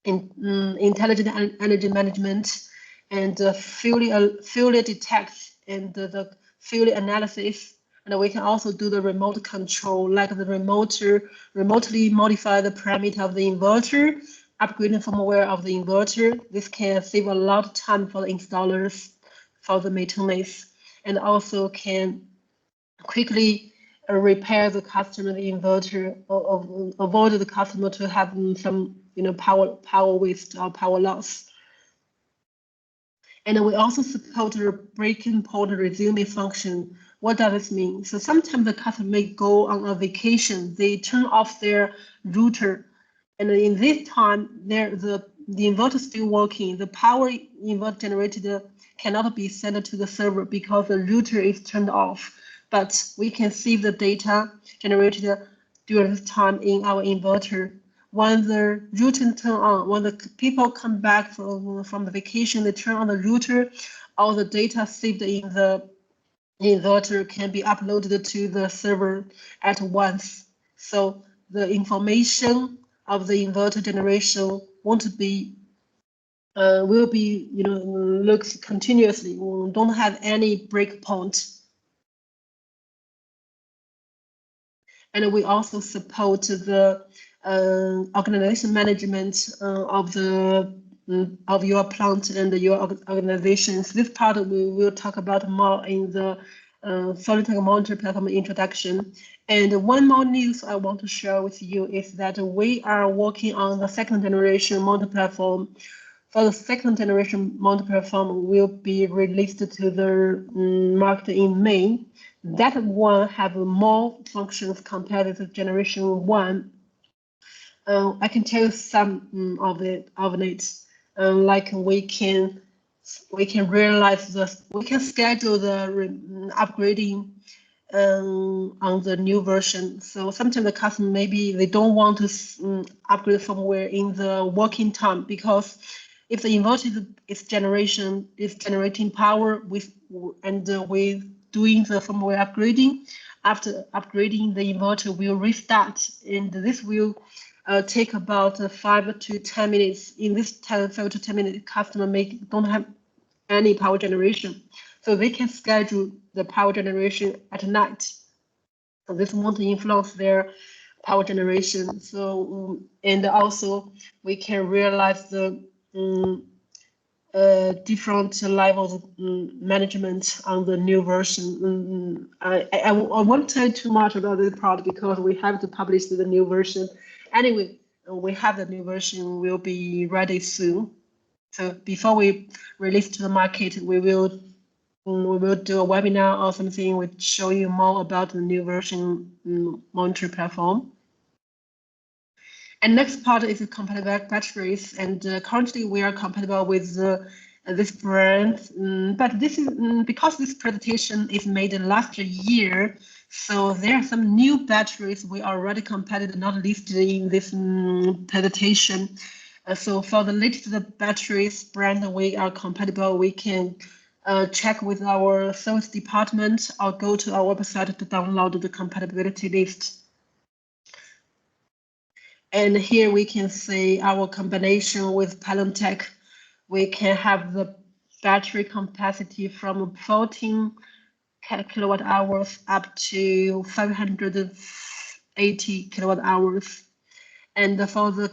intelligent energy management and failure detect and the failure analysis. And we can also do the remote control, like the remotely modify the parameter of the inverter, upgrading firmware of the inverter. This can save a lot of time for the installers for the maintenance, and also can quickly repair the customer the inverter, or avoid the customer to have some power waste or power loss. And we also support the breaking point resuming function. What does this mean? So sometimes the customer may go on a vacation, they turn off their router, and in this time, the inverter is still working. The power inverter generated cannot be sent to the server because the router is turned off. But we can save the data generated during this time in our inverter. When the router turn on, when the people come back from the vacation, they turn on the router, all the data saved in the inverter can be uploaded to the server at once. So the information of the inverter generation will be looks continuously. We don't have any breakpoint. And we also support the organization management of your plant and your organizations. This part we will talk about more in the Solinteg monitor platform introduction. And one more news I want to share with you is that we are working on the 2nd generation monitor platform. For the 2nd generation monitor platform will be released to the market in May. That one have more functions compared to generation 1. I can tell you some of it. Like we can schedule the upgrading on the new version. So sometimes the customer maybe they don't want to upgrade firmware in the working time, because if the inverter is generating power with doing the firmware upgrading, after upgrading the inverter will restart, and this will take about 5 to 10 minutes. In this 5 to 10 minutes, customer don't have any power generation, so they can schedule the power generation at night. So this won't influence their power generation. So and also we can realize the different levels of management on the new version. I won't tell too much about this part because we have to publish the new version. Anyway, we have the new version will be ready soon. So before we release to the market, we will do a webinar or something which show you more about the new version monitor platform. And next part is compatible batteries, and currently we are compatible with this brand, but this is because this presentation is made last year, so there are some new batteries we already compatible, not listed in this presentation. So for the latest batteries brand we are compatible, we can check with our service department or go to our website to download the compatibility list. And here we can see our combination with Solinteg. We can have the battery capacity from 14 kilowatt hours up to 580 kilowatt hours. And for the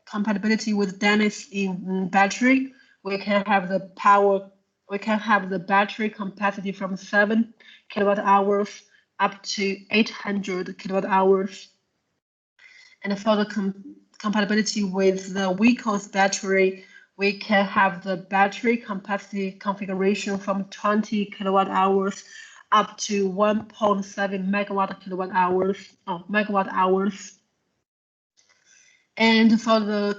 compatibility with Dennis in battery, we can have the power we can have the battery capacity from 7 kilowatt hours up to 800 kilowatt hours. And for the compatibility with the vehicle's battery, we can have the battery capacity configuration from 20 kilowatt hours up to 1.7 megawatt hours. And for the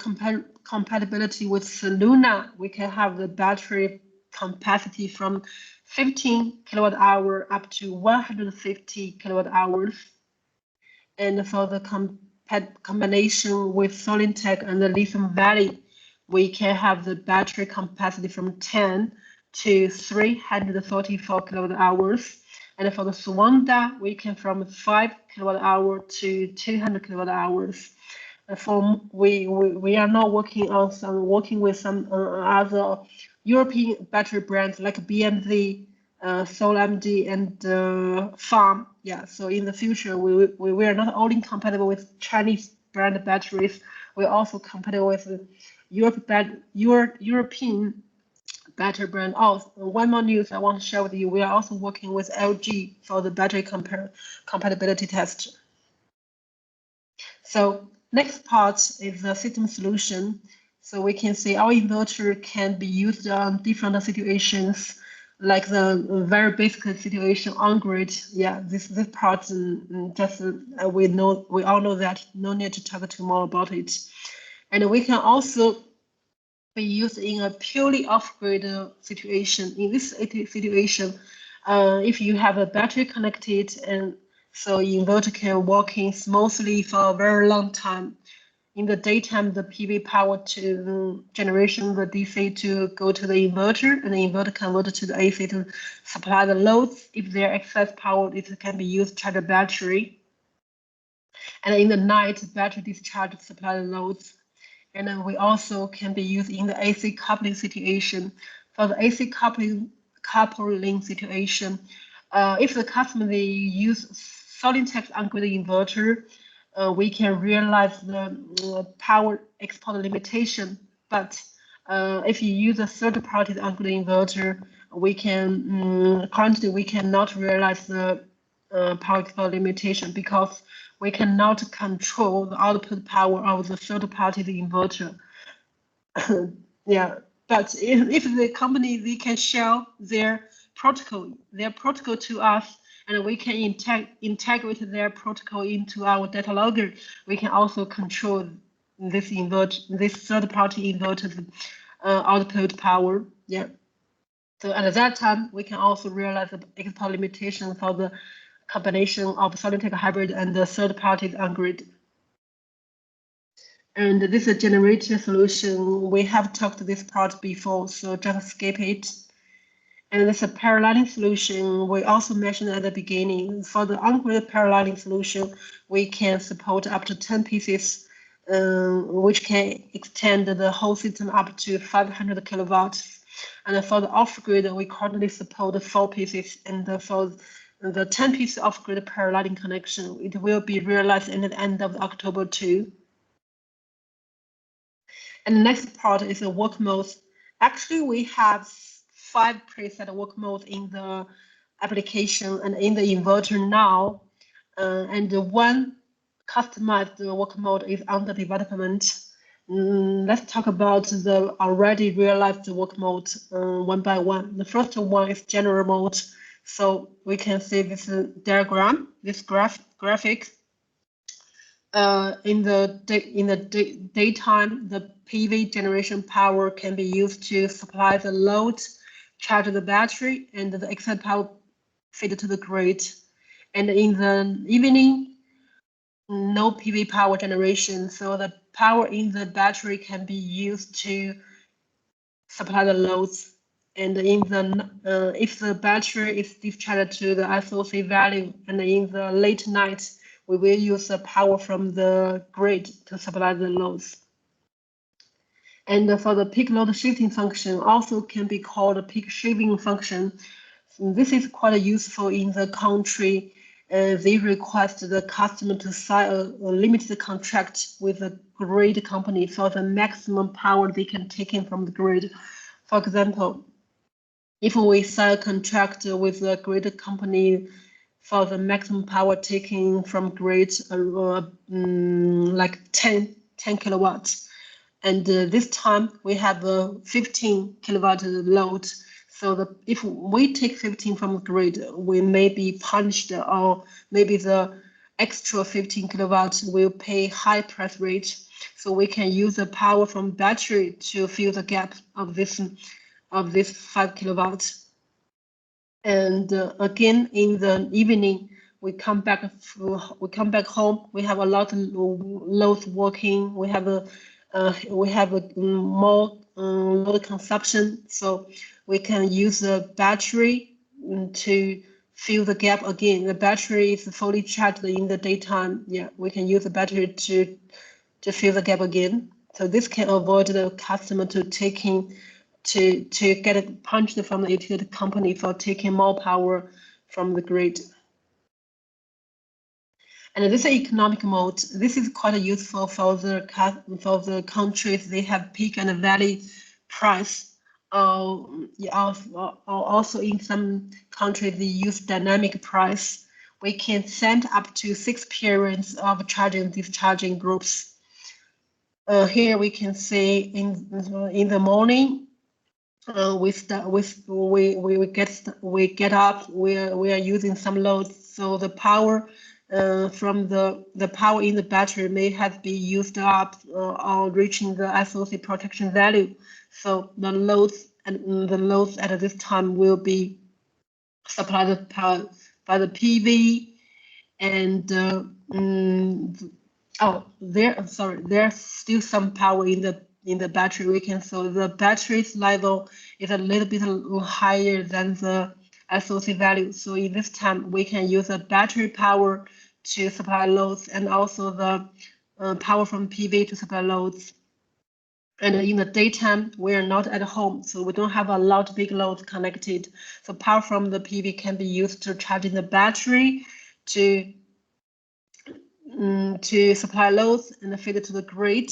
compatibility with Luna, we can have the battery capacity from 15 kilowatt hour up to 150 kilowatt hours. And for the combination with Solinteg and the Lithium Valley, we can have the battery capacity from 10 to 344 kilowatt hours. And for the Swanda, we can from 5 kilowatt hour to 200 kilowatt hours. We are now working with some other European battery brands like BMZ, SolMD, and Farm. Yeah, so in the future we are not only compatible with Chinese brand batteries, we're also compatible with European battery brand. Also, one more news I want to share with you: we are also working with LG for the battery compatibility test. So next part is the system solution. So we can see our inverter can be used on different situations, like the very basic situation on grid. Yeah, this part just we all know that. No need to talk too more about it. And we can also be used in a purely off-grid situation. In this situation, if you have a battery connected, and so inverter can working smoothly for a very long time. In the daytime, the PV power to generation, the DC to go to the inverter, and the inverter converted to the AC to supply the loads. If there excess power, it can be used to charge the battery. And in the night, battery discharge to supply the loads. And then we also can be used in the AC coupling situation. For the AC coupling situation, if the customer they use Solinteg on-grid inverter, we can realize the power export limitation. But if you use a third-party on-grid inverter, we can currently we cannot realize the power export limitation because we cannot control the output power of the third-party inverter. Yeah, but if the company they can share their protocol to us, and we can integrate their protocol into our data logger, we can also control this third-party inverter's output power. Yeah. So at that time, we can also realize the export limitation for the combination of Solinteg hybrid and the third-party on-grid. And this is a generator solution. We have talked this part before, so just skip it. And this is a paralleling solution. We also mentioned at the beginning, for the on-grid paralleling solution, we can support up to 10 pieces, which can extend the whole system up to 500 kilowatts. And for the off-grid, we currently support 4 pieces. And for the 10 piece off-grid paralleling connection, it will be realized at the end of October 2. And the next part is the work modes. Actually, we have 5 preset work modes in the application and in the inverter now. And one customized work mode is under development. Let's talk about the already realized work mode one by one. The first one is general mode. So we can see this diagram, this graphic. In the daytime, the PV generation power can be used to supply the load, charge the battery, and the excess power feed to the grid. And in the evening, no PV power generation, so the power in the battery can be used to supply the loads. And in the if the battery is discharged to the SOC value, and in the late night, we will use the power from the grid to supply the loads. And for the peak load shifting function, also can be called a peak shaving function. This is quite useful in the country. They request the customer to sign a limited contract with a grid company for the maximum power they can take in from the grid. For example, if we sign a contract with a grid company for the maximum power taking from grid, like 10 kilowatts. And this time we have a 15 kilowatt load. So if we take 15 from the grid, we may be punished, or maybe the extra 15 kilowatts will pay high price rate. So we can use the power from battery to fill the gap of this 5 kilowatts. And again, in the evening, we come back home. We have a lot of loads working. We have a more load consumption, so we can use the battery to fill the gap again. The battery is fully charged in the daytime. Yeah, we can use the battery to fill the gap again. So this can avoid the customer to get punished from the utility company for taking more power from the grid. And this economic mode, this is quite useful for the countries. They have peak and valley price. Also in some countries they use dynamic price. We can send up to 6 periods of charging and discharging groups. Here we can see in the morning. We get up. We are using some load, so the power from the power in the battery may have been used up or reaching the SOC protection value. So the loads at this time will be supplied power by the PV, and there's still some power in the battery. We can, so the battery's level is a little bit higher than the SOC value. So in this time, we can use the battery power to supply loads, and also the power from PV to supply loads. And in the daytime, we are not at home, so we don't have a lot of big loads connected. So power from the PV can be used to charging the battery to supply loads and feed it to the grid.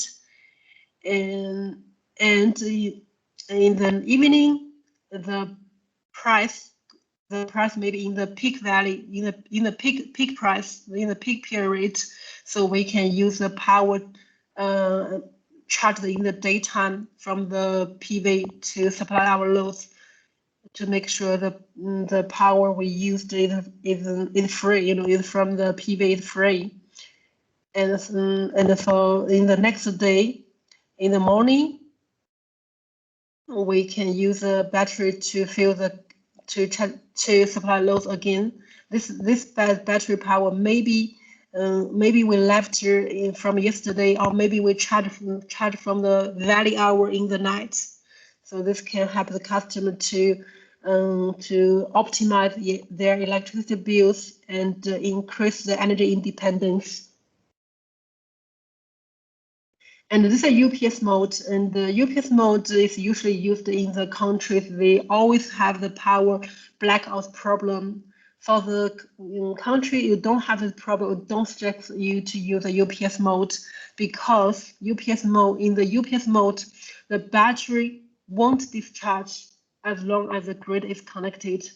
And in the evening, the price maybe in the peak value, in the peak price, in the peak period, so we can use the power charged in the daytime from the PV to supply our loads, to make sure the power we used is free, is from the PV is free. And so in the next day, in the morning, we can use the battery to fill to supply loads again. This battery power maybe we left here from yesterday, or maybe we charge from the valley hour in the night. So this can help the customer to optimize their electricity bills and increase the energy independence. And this is a UPS mode, and the UPS mode is usually used in the countries they always have the power blackout problem. For the country you don't have this problem, don't suggest you to use the UPS mode, because in the UPS mode, the battery won't discharge as long as the grid is connected.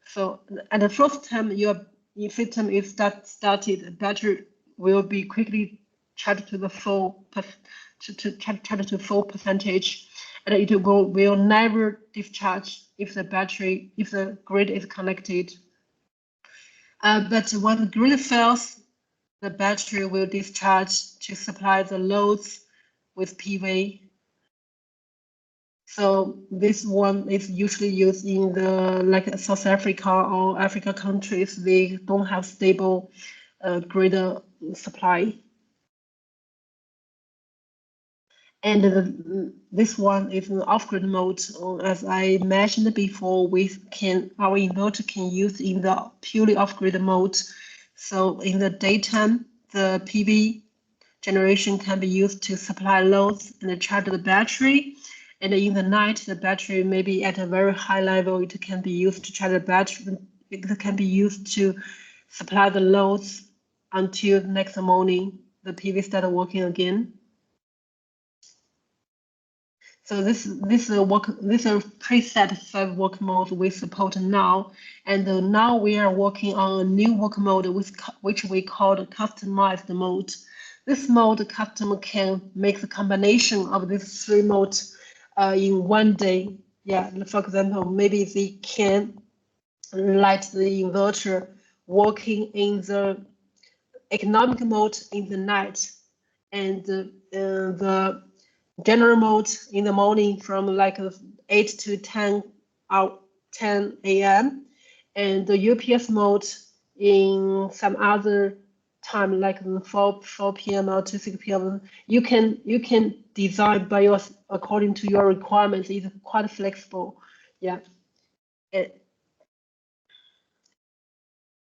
So at the first time your system is started, the battery will be quickly charged to the full percentage, and it will never discharge if the grid is connected. But when the grid fails, the battery will discharge to supply the loads with PV. So this one is usually used in like South Africa or Africa countries. They don't have stable grid supply. And this one is an off-grid mode. As I mentioned before, our inverter can use in the purely off-grid mode. So in the daytime, the PV generation can be used to supply loads and charge the battery. And in the night, the battery may be at a very high level. It can be used to charge the battery. It can be used to supply the loads until the next morning, the PV started working again. So this is a preset 5 work mode we support now, and now we are working on a new work mode which we call the customized mode. This mode, the customer can make the combination of these 3 modes in one day. Yeah, for example, maybe they can light the inverter working in the economic mode in the night, and the general mode in the morning from like 8 to 10 a.m. and the UPS mode in some other time like 4 p.m. or to 6 p.m. You can design by according to your requirements. It's quite flexible. Yeah.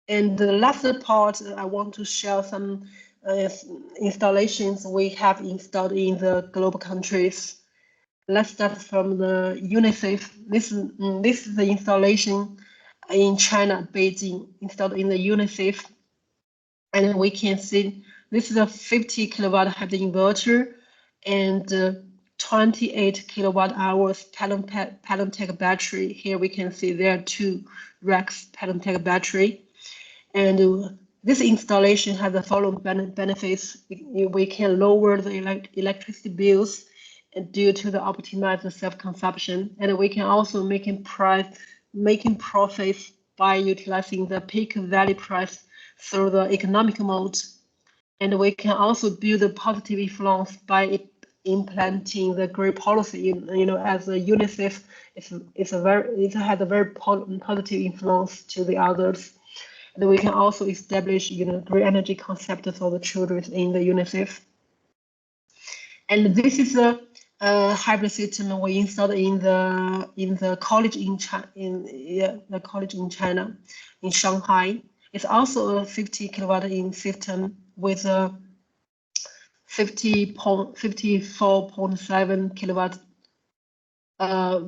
And the last part, I want to share some installations we have installed in the global countries. Let's start from the UNICEF. This is the installation in China, Beijing, installed in the UNICEF. And we can see this is a 50 kilowatt have the inverter and 28 kilowatt hours Solinteg battery. Here we can see there are 2 racks Solinteg battery. And this installation has the following benefits. We can lower the electricity bills due to the optimized self-consumption, and we can also making profits by utilizing the peak value price through the economic mode. And we can also build a positive influence by implementing the green policy. As a UNICEF, it has a very positive influence to the others. And we can also establish, green energy concept for the children in the UNICEF. And this is a hybrid system we installed in the college in China, the college in China, in Shanghai. It's also a 50 kilowatt in system with a 54.7 kilowatt. A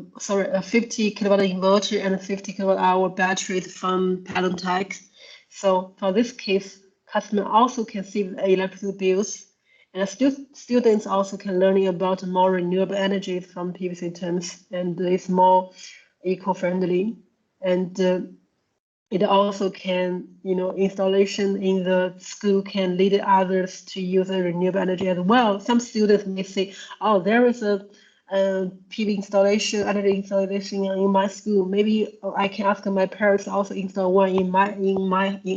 50 kilowatt inverter and a 50 kilowatt hour battery from Solinteg. So for this case, customer also can save electricity bills, and students also can learn about more renewable energy from PV systems, and it's more eco-friendly. And it also can, installation in the school can lead others to use renewable energy as well. Some students may say, oh, there is a PV installation, energy installation in my school. Maybe I can ask my parents to also install one in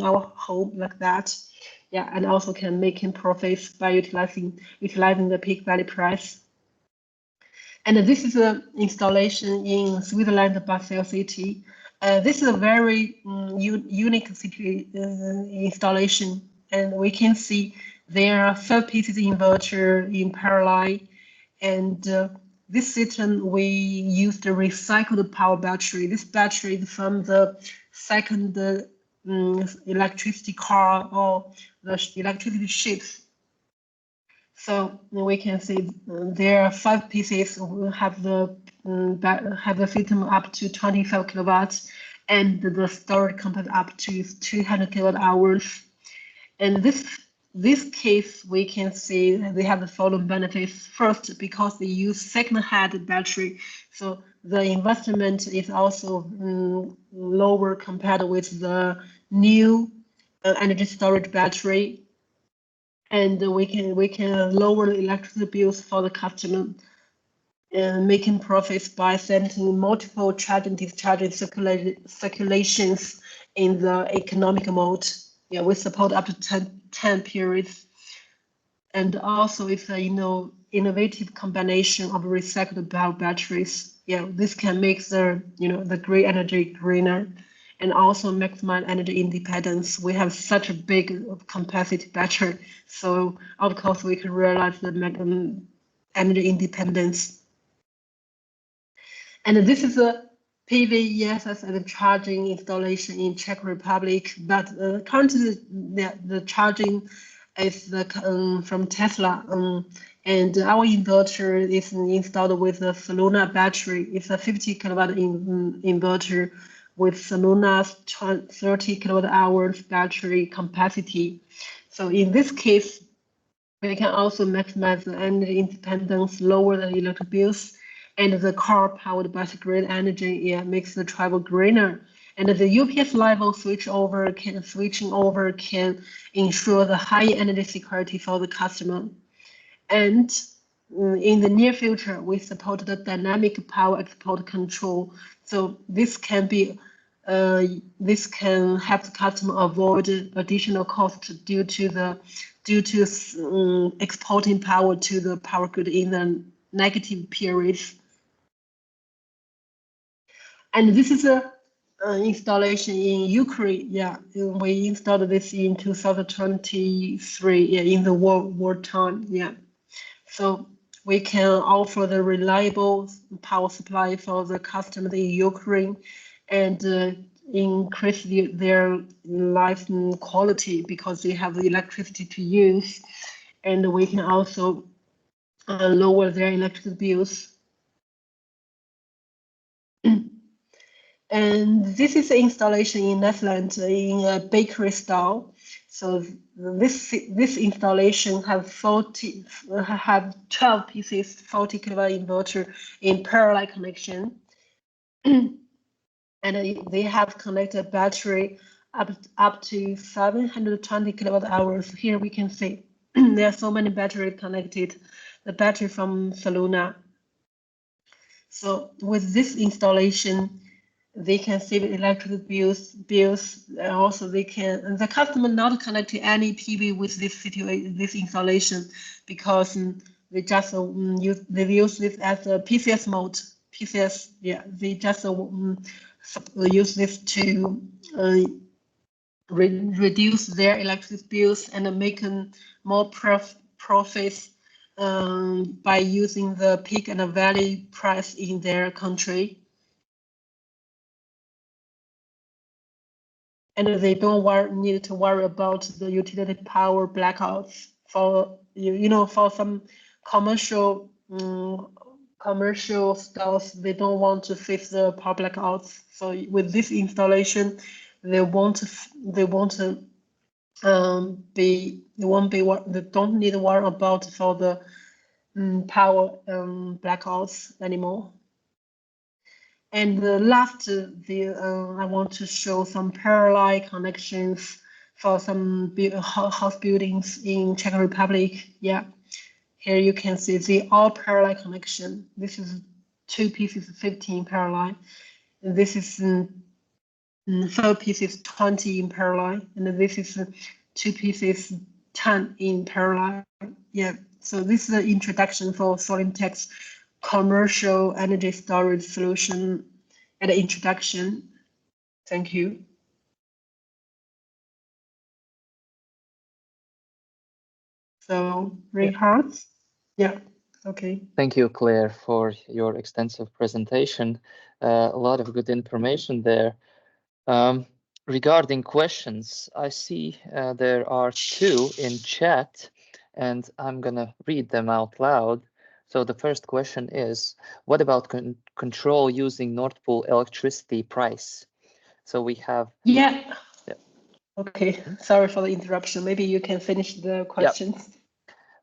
our home like that. Yeah, and also can make profits by utilizing the peak value price. And this is an installation in Switzerland, Basel City. This is a very unique installation, and we can see there are 5 pieces inverter in parallel, and this system we use the recycled power battery. This battery is from the second electricity car or the electricity ships. So we can see there are 5 pieces. We have the system up to 25 kilowatts, and the storage compact up to 200 kilowatt hours. And this case, we can see they have the following benefits. First, because they use second-hand battery, so the investment is also lower compared with the new energy storage battery. And we can lower the electricity bills for the customer, making profits by sending multiple charging discharging circulations in the economic mode. Yeah, we support up to 10 periods, and also it's a innovative combination of recycled batteries. Yeah, this can make the the green energy greener, and also maximize energy independence. We have such a big capacity battery, so of course we can realize the energy independence. And this is a PV ESS and charging installation in Czech Republic, but currently the charging is from Tesla, and our inverter is installed with a Soluna battery. It's a 50 kilowatt inverter with Soluna's 30 kilowatt hours battery capacity. So in this case, we can also maximize the energy independence, lower the electric bills, And the car powered by the green energy makes the travel greener. And the UPS level switching over can ensure the high energy security for the customer. And in the near future, we support the dynamic power export control. So this can help the customer avoid additional costs due to exporting power to the power grid in the negative periods. And this is a installation in Ukraine. Yeah, we installed this in 2023. In the war time. Yeah, so we can offer the reliable power supply for the customers in Ukraine, and increase their life quality because they have the electricity to use, and we can also lower their electricity bills. And this is the installation in Netherlands in a bakery style. So this installation have 12 pieces 40 kilowatt inverter in parallel connection, and they have connected battery up to 720 kilowatt hours. Here we can see there are so many batteries connected. The battery from Soluna. So with this installation, they can save electricity bills. Also, the customer not connect to any PV with this installation, because they just use this as a PCS mode. PCS, yeah, they just use this to reduce their electricity bills and make more profits by using the peak and the valley price in their country. And they don't need to worry about the utility power blackouts for for some commercial stores. They don't want to face the power blackouts. So with this installation, they don't need to worry about for the power blackouts anymore. And last, I want to show some parallel connections for some house buildings in Czech Republic. Yeah, here you can see the all parallel connection. This is 2 pieces 15 parallel. And this is 4 pieces 20 in parallel, and this is 2 pieces 10 in parallel. Yeah, so this is the introduction for Solinteg's commercial energy storage solution and introduction. Thank you. So, Reinhard? Yeah, okay. Thank you, Claire, for your extensive presentation. A lot of good information there. Regarding questions, I see there are 2 in chat, and I'm gonna read them out loud. So the first question is, what about control using Nord Pool electricity price? So we have... Yeah. Okay, sorry for the interruption. Maybe you can finish the questions. Yeah.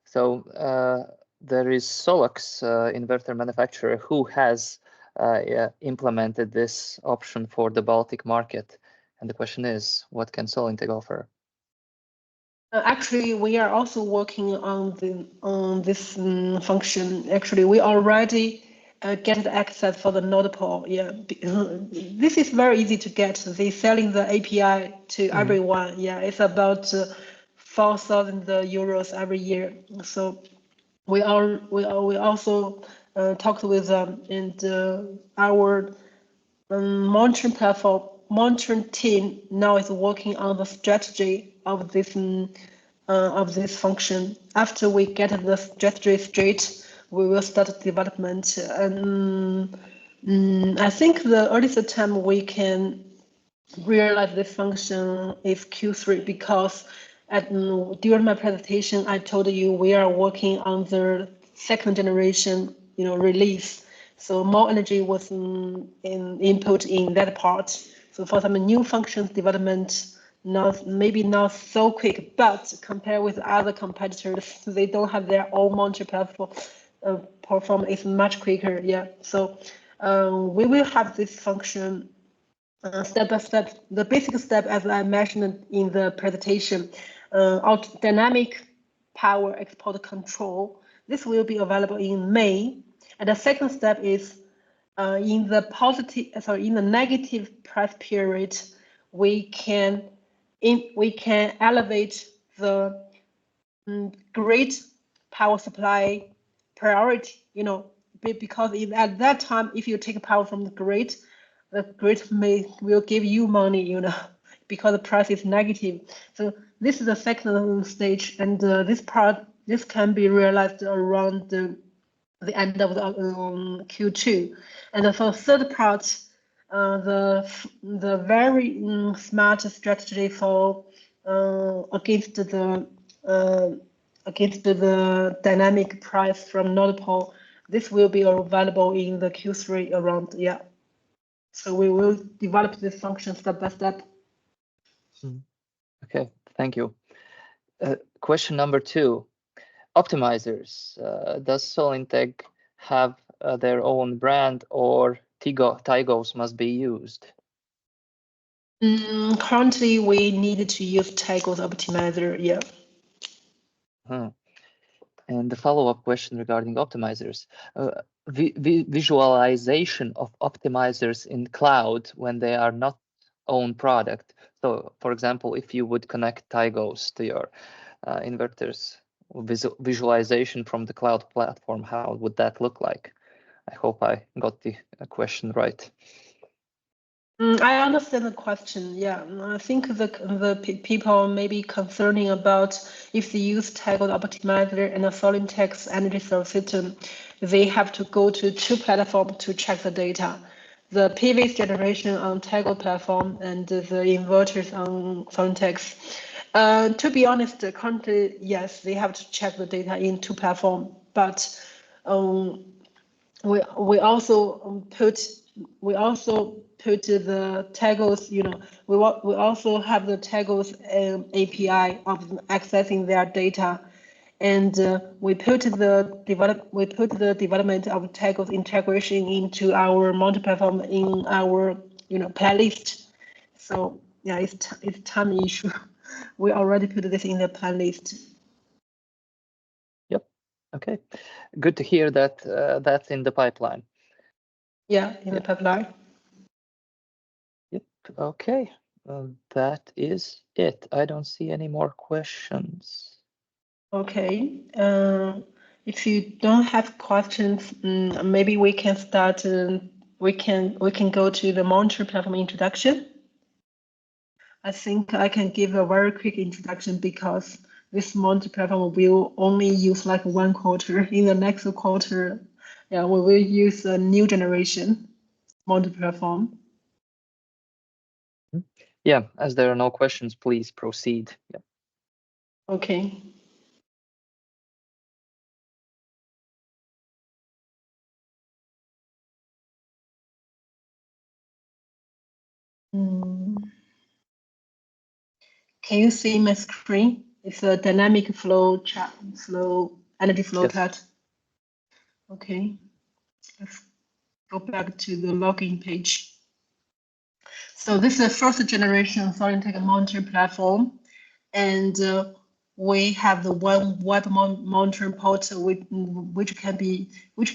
So there is Solax inverter manufacturer who has implemented this option for the Baltic market. And the question is, what can Solinteg offer? Actually, we are also working on this function. Actually, we already get the access for the Nord Pool. Yeah, this is very easy to get. They selling the API to everyone. Yeah, it's about 4,000 euros every year. So we also talked with them, and our monitoring platform, monitoring team now is working on the strategy of this function. After we get the strategy straight, we will start development. And I think the earliest time we can realize this function is Q3, because during my presentation I told you we are working on the 2nd generation release. So more energy was input in that part. So for some new functions development, maybe not so quick, but compared with other competitors, they don't have their own monitoring performance is much quicker. Yeah, so we will have this function step by step. The basic step, as I mentioned in the presentation, dynamic power export control. This will be available in May, and the second step is in the negative price period, we can elevate the grid power supply priority. Because at that time, if you take power from the grid will give you money. Because the price is negative. So this is the second stage, and this can be realized around the end of the Q2. And for the third part, the very smart strategy for against the dynamic price from Nord Pool, this will be available in the Q3 around. Yeah. So we will develop this function step by step. Okay, thank you. Question number 2. Optimizers. Does Solinteg have their own brand, or Tigos must be used? Currently, we need to use Tigos optimizer. Yeah. And the follow-up question regarding optimizers. Visualization of optimizers in cloud when they are not own product. So, for example, if you would connect Tigos to your inverters, visualization from the cloud platform, how would that look like? I hope I got the question right. I understand the question. Yeah, I think the people may be concerning about if they use Tigos optimizer and a Solinteg energy storage system, they have to go to 2 platforms to check the data. The PV generation on Tigos platform and the inverters on Solinteg. To be honest, currently, yes, they have to check the data in 2 platforms, but we also put the Tigos, we also have the Tigos API of accessing their data, and we put the development of Tigos integration into our multi-platform in our playlist. So yeah, it's time issue. We already put this in the playlist. Yep. Okay. Good to hear that that's in the pipeline. Yeah, in the pipeline. Yep. Okay. That is it. I don't see any more questions. Okay. If you don't have questions, maybe we can start. We can go to the monitor platform introduction. I think I can give a very quick introduction because this monitor platform will only use like 1 quarter. In the next quarter, yeah, we will use a new generation monitor platform. Yeah, as there are no questions, please proceed. Yeah. Okay. Can you see my screen? It's a dynamic flow chart, energy flow chart. Okay, let's go back to the login page. So this is the first generation Solinteg monitor platform, and we have the one web monitoring port which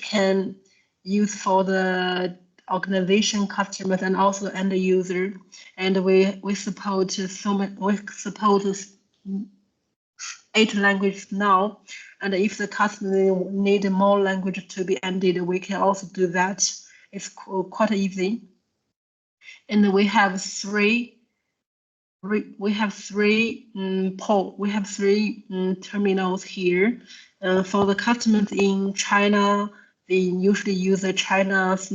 can use for the organization, customers, and also end user. And we support 8 languages now. And if the customer need more language to be ended, we can also do that. It's quite easy. And we have three terminals here. For the customers in China, they usually use the China's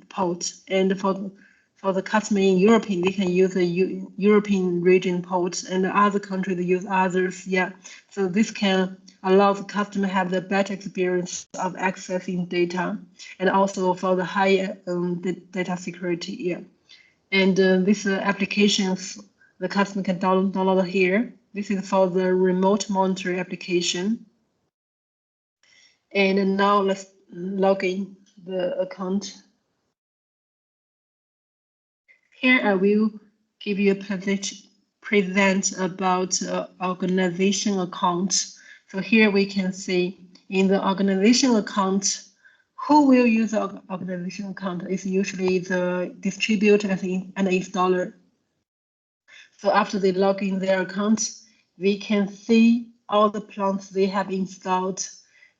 port, and for the customer in Europe, they can use the European region port, and other countries they use others. Yeah, so this can allow the customer have the better experience of accessing data, and also for the higher data security. Yeah, and these applications the customer can download here. This is for the remote monitoring application. And now let's log in the account. Here I will give you a present about organization account. So here we can see in the organization account, who will use the organization account is usually the distributor and the installer. So after they log in their account, we can see all the plants they have installed.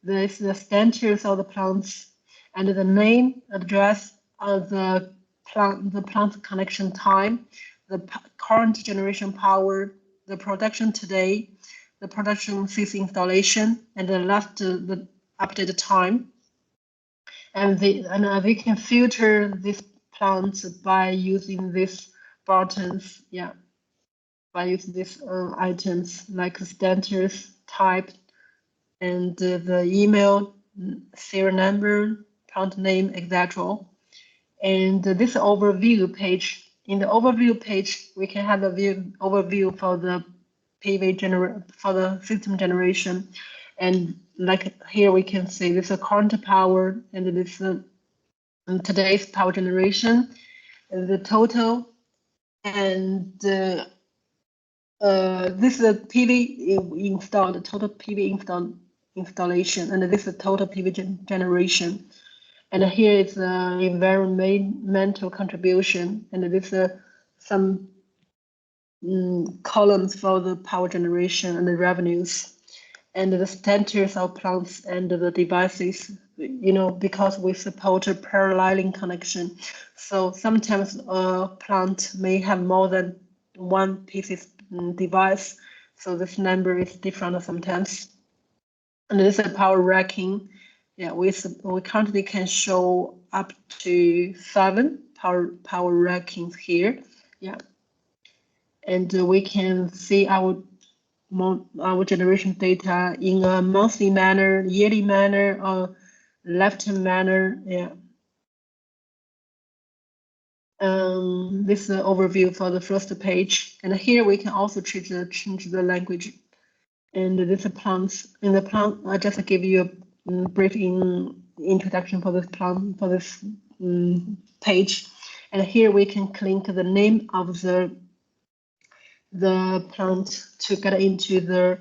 There's the status of the plants and the name, address of the plant connection time, the current generation power, the production today, the production since installation, and the last the updated time. And they can filter these plants by using these buttons. Yeah. By using these items like status, type, and the email, serial number, plant name, etc. And this overview page. In the overview page, we can have a overview for the for the system generation, and like here we can see this is current power and this today's power generation, and the total, and this is the PV installed, the total PV installation, and this is the total PV generation. And here is the environmental contribution, and this is some columns for the power generation and the revenues, and the status of plants and the devices. You know, because we support a paralleling connection, so sometimes a plant may have more than one piece device, so this number is different sometimes. And this is power racking. Yeah, we currently can show up to 7 power rackings here. Yeah, and we can see our generation data in a monthly manner, yearly manner, or lifetime manner. Yeah. This is the overview for the first page, and here we can also change the language. And this plants in the plant. I just give you a brief introduction for this plant, for this page, and here we can click the name of the plant to get into the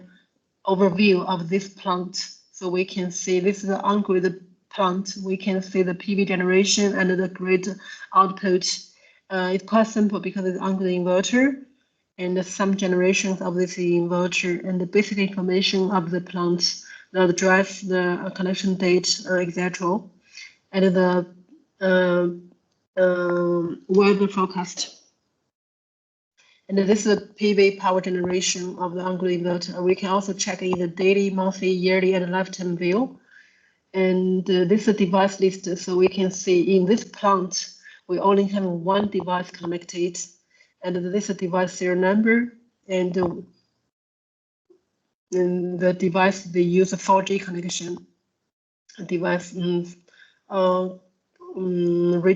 overview of this plant. So we can see this is the on-grid plant. We can see the PV generation and the grid output. It's quite simple because it's on-grid inverter and some generations of this inverter and the basic information of the plants, the address, the connection date, etc. And the weather forecast. And this is the PV power generation of the on-grid inverter. We can also check in the daily, monthly, yearly, and lifetime view. And this is a device list, so we can see in this plant, we only have one device connected. And this is a device serial number. And the device, they use a 4G connection. The device reach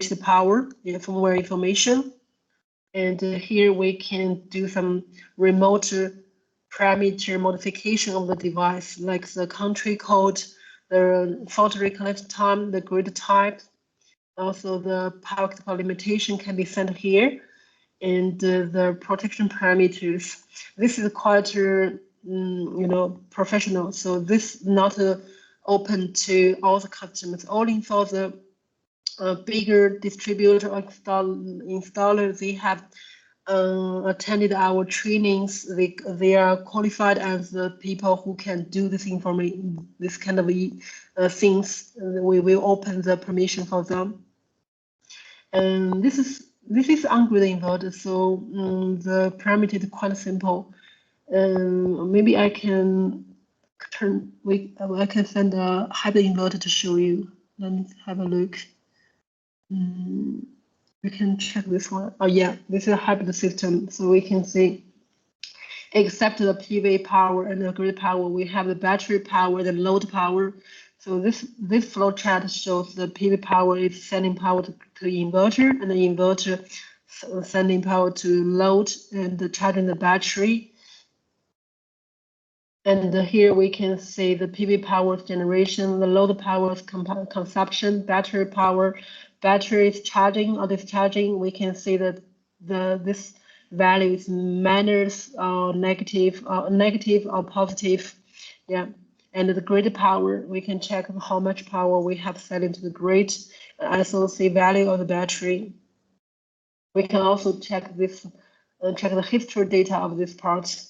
the power, firmware information. And here we can do some remote parameter modification of the device, like the country code, the fault reconnect time, the grid type. Also, the power limitation can be sent here, and the protection parameters. This is quite, professional. So this is not open to all the customers. Only for the bigger distributor or installer, they have attended our trainings. They are qualified as the people who can do this information, this kind of things. We will open the permission for them. And this is on-grid inverter, so the parameter is quite simple. Maybe I can I can send a hybrid inverter to show you. Let me have a look. We can check this one. Oh yeah, this is a hybrid system. So we can see, except the PV power and the grid power, we have the battery power, the load power. So this flow chart shows the PV power is sending power to the inverter, and the inverter sending power to load and charging the battery. And here we can see the PV power generation, the load power consumption, battery power, batteries charging or discharging. We can see that this value is minus or negative or positive. Yeah. And the grid power, we can check how much power we have set into the grid, SOC value of the battery. We can also check this, check the history data of this part.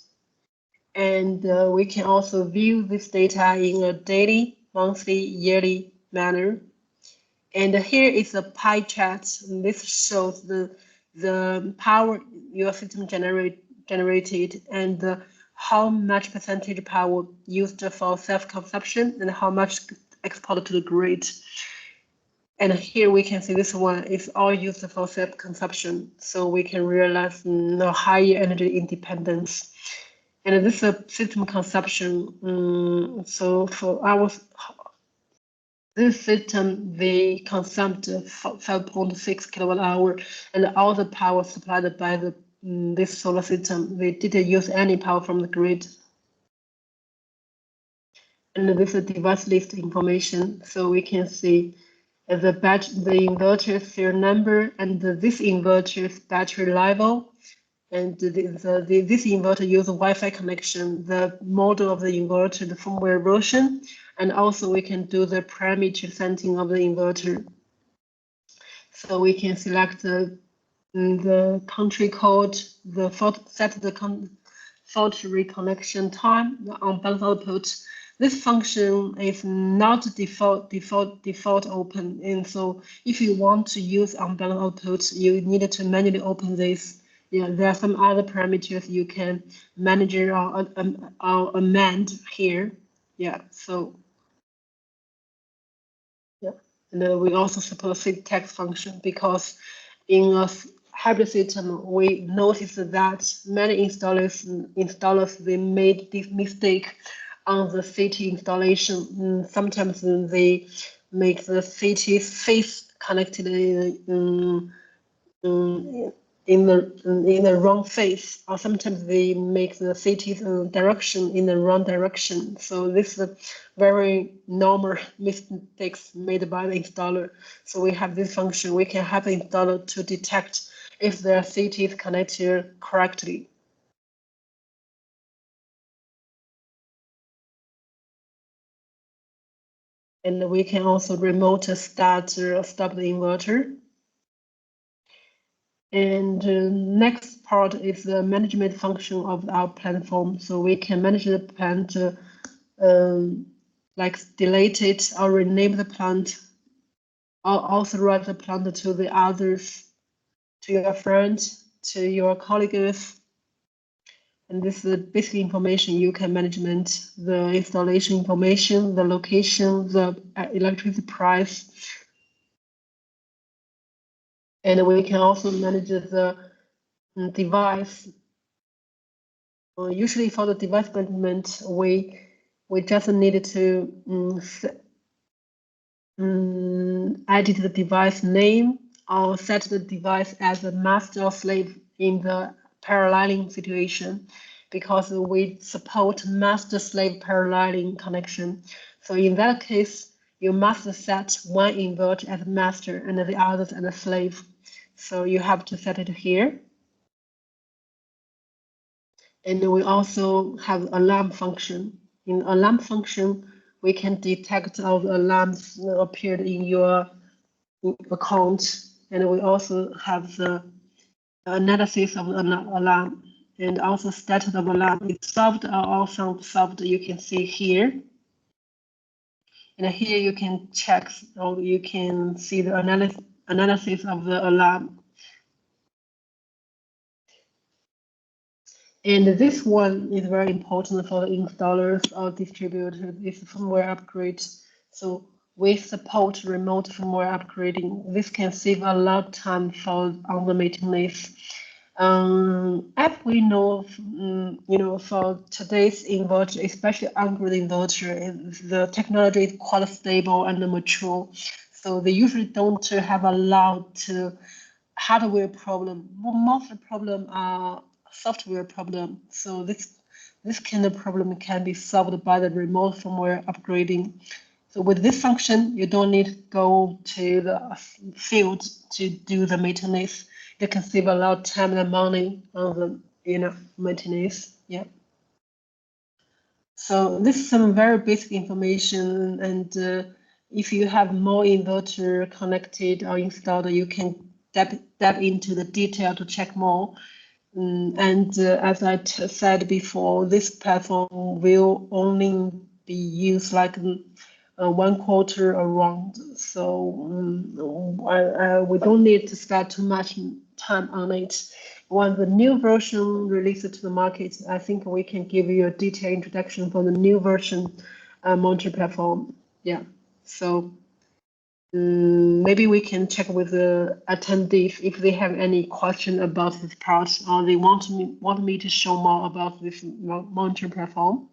And we can also view this data in a daily, monthly, yearly manner. And here is a pie chart. This shows the power your system generated and how much percentage power used for self-consumption and how much exported to the grid. And here we can see this one is all used for self-consumption. So we can realize higher energy independence. And this is system consumption. So for this system, they consumed 5.6 kilowatt hour, and all the power supplied by this solar system, they didn't use any power from the grid. And this is device list information, so we can see the inverter serial number and this inverter's battery level. And this inverter uses Wi-Fi connection, the model of the inverter, the firmware version, and also we can do the parameter setting of the inverter. So we can select the country code, set the fault reconnection time, the unbalanced output. This function is not default open, and so if you want to use unbalanced output, you need to manually open this. Yeah, there are some other parameters you can manage or amend here. Yeah, so yeah, and then we also support Solinteg function because in a hybrid system we noticed that many installers they made this mistake on the city installation. Sometimes they make the city face connected in the wrong phase, or sometimes they make the city's direction in the wrong direction. So this is very normal mistakes made by the installer. So we have this function. We can have the installer to detect if their city is connected correctly. And we can also remote start or stop the inverter. And next part is the management function of our platform. So we can manage the plant, like delete it or rename the plant, or authorize the plant to the others, to your friends, to your colleagues. And this is the basic information you can management, the installation information, the location, the electricity price. And we can also manage the device. Usually for the device management, we just need to edit the device name or set the device as a master or slave in the paralleling situation, because we support master-slave paralleling connection. So in that case, you must set one inverter as master and the others as a slave. So you have to set it here. And we also have alarm function. In alarm function, we can detect all the alarms appeared in your account. And we also have the analysis of the alarm and also status of alarm. It's solved or also solved, you can see here. And here you can check, or you can see the analysis of the alarm. And this one is very important for the installers or distributors. It's firmware upgrade. So we support remote firmware upgrading. This can save a lot of time for on the meeting list. As we know, for today's inverter, especially on-grid inverter, the technology is quite stable and mature. So they usually don't have a lot hardware problem. Most of the problem are software problem. So this kind of problem can be solved by the remote firmware upgrading. So with this function, you don't need to go to the field to do the maintenance. You can save a lot of time and money on the maintenance. Yeah. So this is some very basic information, and if you have more inverter connected or installed, you can dive into the detail to check more. And as I said before, this platform will only be used like 1/4 around. So we don't need to spend too much time on it. When the new version releases to the market, I think we can give you a detailed introduction for the new version monitor platform. Yeah. So maybe we can check with the attendees if they have any question about this part, or they want me to show more about this monitor platform.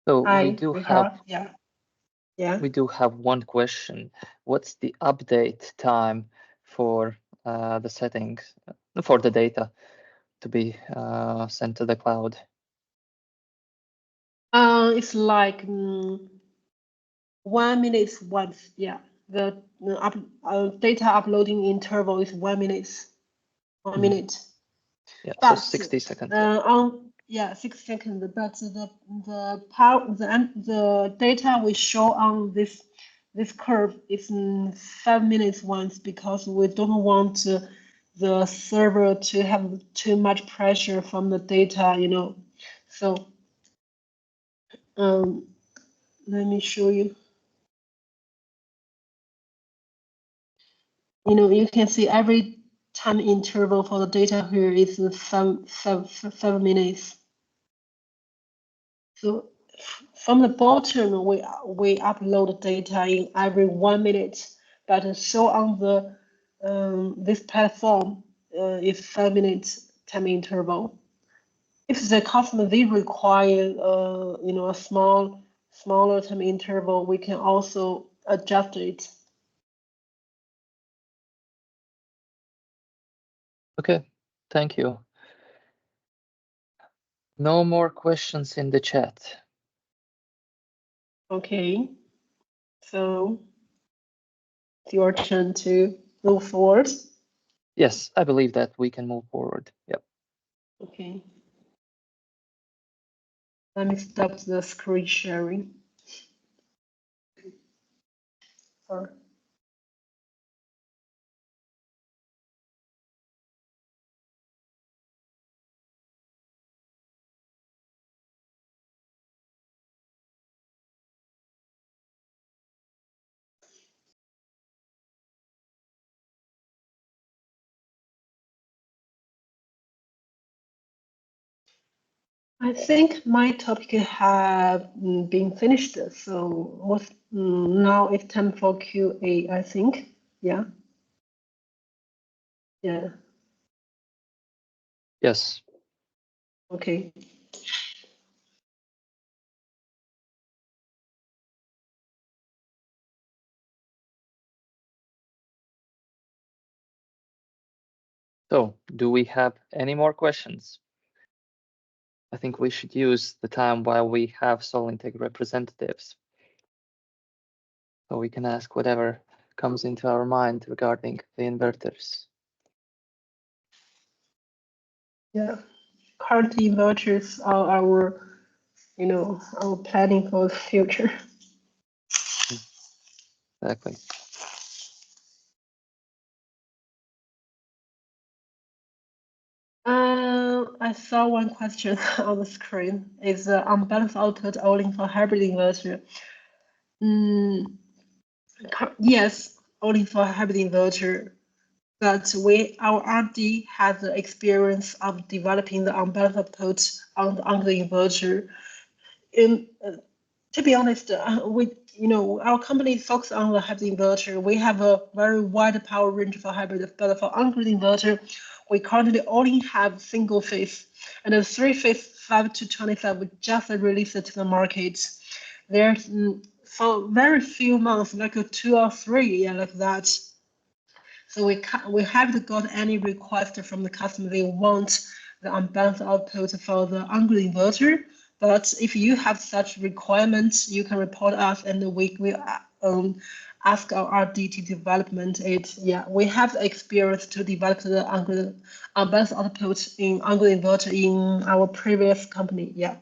So we do have we do have one question. What's the update time for the settings for the data to be sent to the cloud? It's like 1 minute once. Yeah, the data uploading interval is 1 minute. 1 minute. Yeah, but, so 60 seconds. 6 seconds. But the data we show on this curve is 5 minutes once, because we don't want the server to have too much pressure from the data, So let me show you. You can see every time interval for the data here is 5 minutes. So from the bottom, we upload data in every 1 minute, but show on the this platform is 5 minutes time interval. If the customer they require a smaller time interval, we can also adjust it. Okay, thank you. No more questions in the chat. Okay, so it's your turn to move forward. Yes, I believe that we can move forward. Yep. Okay. Let me stop the screen sharing. Sorry. I think my topic have been finished, so now it's time for QA, I think. Yeah. Yeah. Yes. Okay. So, do we have any more questions? I think we should use the time while we have Solinteg representatives, so we can ask whatever comes into our mind regarding the inverters. Yeah. Current inverters are our planning for the future. Exactly. I saw one question on the screen. Is unbalanced output only for hybrid inverter? Yes, only for hybrid inverter. But our R&D has the experience of developing the unbalanced output on the inverter. To be honest, our company focuses on the hybrid inverter. We have a very wide power range for hybrid, but for on-grid inverter, we currently only have single phase, and the 3-phase 5 to 25 we just released it to the market. There's for very few months, like 2 or 3, like that. So we haven't got any request from the customer. They want the unbalanced output for the on-grid inverter. But if you have such requirements, you can report us, and we ask our RD to development it. Yeah, we have the experience to develop the on-grid unbalanced output in on-grid inverter in our previous company. Yeah.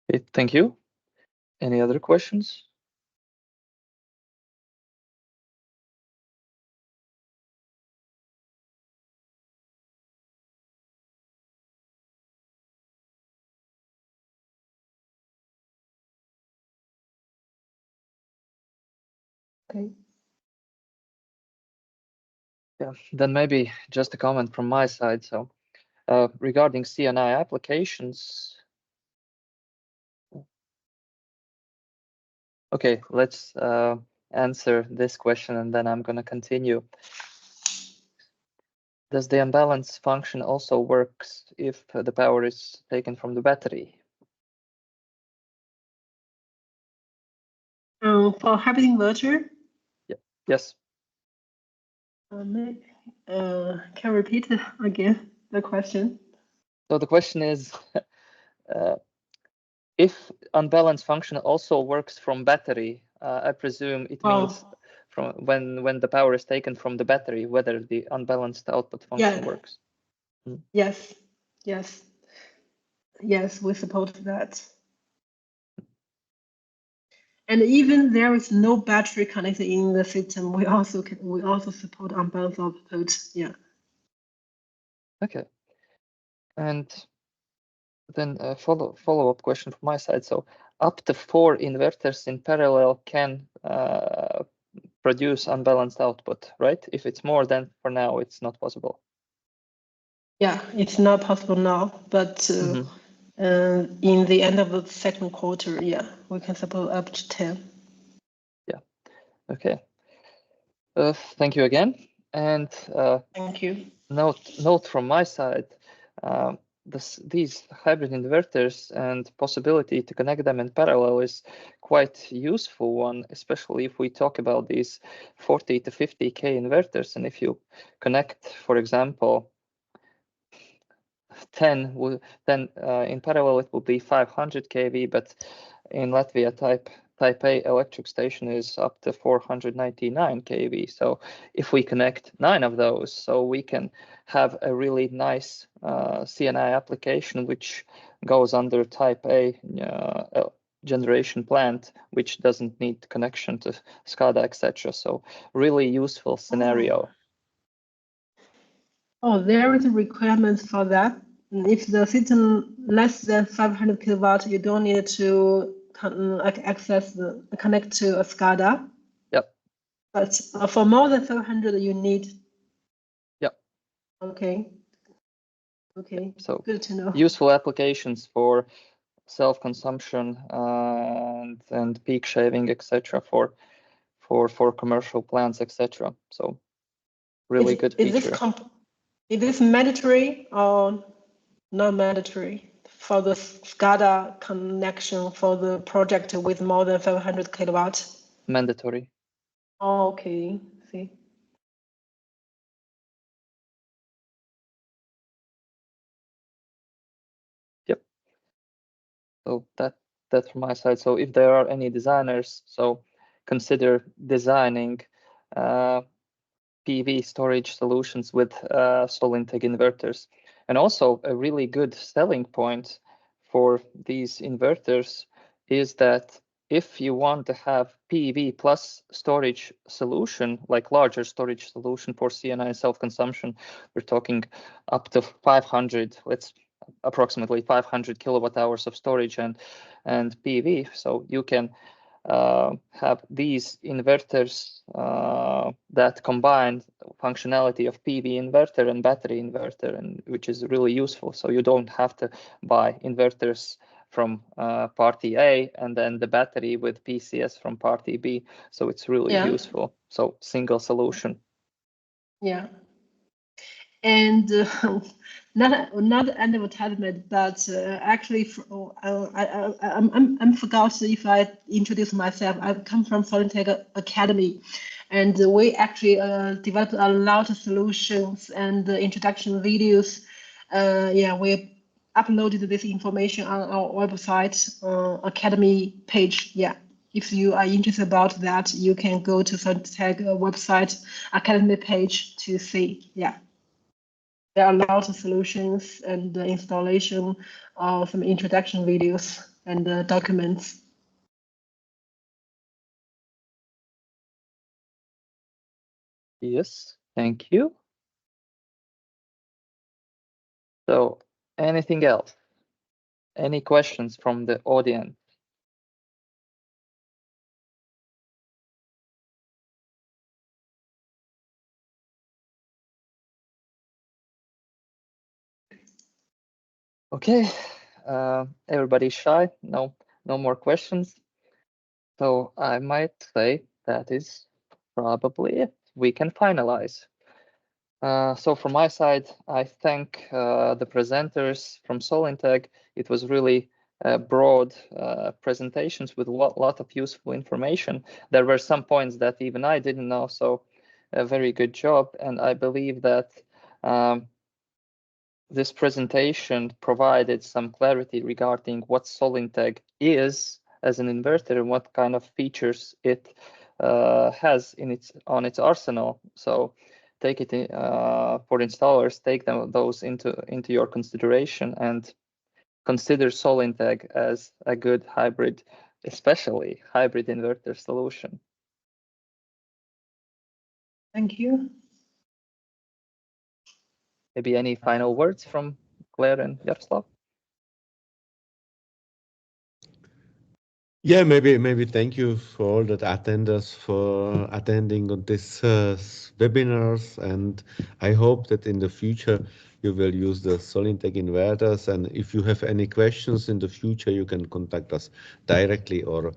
Okay, thank you. Any other questions? Okay. Yeah, then maybe just a comment from my side. So regarding CNI applications, okay, let's answer this question and then I'm going to continue. Does the imbalance function also works if the power is taken from the battery? For hybrid inverter? Yeah. Yes. Can you repeat again the question? So the question is, if unbalanced function also works from battery, I presume it means from when the power is taken from the battery, whether the unbalanced output function works. Yes, yes, yes, we support that. And even there is no battery connected in the system, we also support unbalanced output. Yeah. Okay. And then a follow-up question from my side. So up to 4 inverters in parallel can produce unbalanced output, right? If it's more than, for now, it's not possible. Yeah, it's not possible now, but in the end of the second quarter, yeah, we can support up to 10. Yeah. Okay. Thank you again. And thank you. Note from my side. These hybrid inverters and possibility to connect them in parallel is quite useful one, especially if we talk about these 40 to 50K inverters. And if you connect, for example, 10, then in parallel it will be 500 kV, but in Latvia type A electric station is up to 499 kV. So if we connect 9 of those, so we can have a really nice CNI application which goes under type A generation plant, which doesn't need connection to SCADA, etc. So really useful scenario. Oh, there is a requirement for that. If the system less than 500 kilowatt, you don't need to connect to a SCADA. Yep. But for more than 500, you need. Yep. Okay. Okay. So good to know. Useful applications for self-consumption and peak shaving, etc. For commercial plants, etc. So really good feature. Is this mandatory or not mandatory for the SCADA connection for the project with more than 500 kilowatts? Mandatory. Oh, okay. See. Yep. So that's from my side. So if there are any designers, so consider designing PV storage solutions with Solinteg inverters. And also a really good selling point for these inverters is that if you want to have PV plus storage solution, like larger storage solution for CNI self-consumption, we're talking up to 500, approximately 500 kilowatt hours of storage and PV. So you can have these inverters that combine functionality of PV inverter and battery inverter, and which is really useful. So you don't have to buy inverters from party A and then the battery with PCS from party B. So it's really useful. So single solution. Yeah. And not an advertisement, but actually, I'm forgot if I introduced myself. I come from Solinteg Academy, and we actually developed a lot of solutions and introduction videos. Yeah, we uploaded this information on our website, Academy page. Yeah, if you are interested about that, you can go to Solinteg website, Academy page to see. Yeah. There are a lot of solutions and installation of some introduction videos and documents. Yes, thank you. So, anything else? Any questions from the audience? Okay, everybody's shy. No more questions. So I might say that is probably it. We can finalize. So from my side, I thank the presenters from Solinteg. It was really broad presentations with a lot of useful information. There were some points that even I didn't know, so a very good job. And I believe that this presentation provided some clarity regarding what Solinteg is as an inverter and what kind of features it has on its arsenal. So take it for installers, take those into your consideration and consider Solinteg as a good hybrid, especially hybrid inverter solution. Thank you. Maybe any final words from Claire and Yaroslav? Yeah, maybe thank you for all the attenders for attending on this webinars, and I hope that in the future you will use the Solinteg inverters, and if you have any questions in the future you can contact us directly, or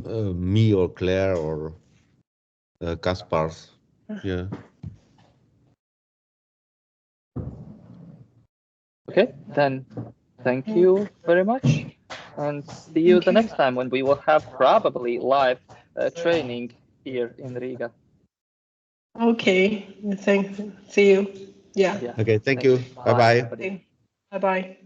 me or Claire or Kaspars. Yeah. Okay, then thank you very much. And see you the next time when we will have probably live training here in Riga. Okay, thanks. See you. Yeah. Okay, thank you. Bye-bye. Bye-bye.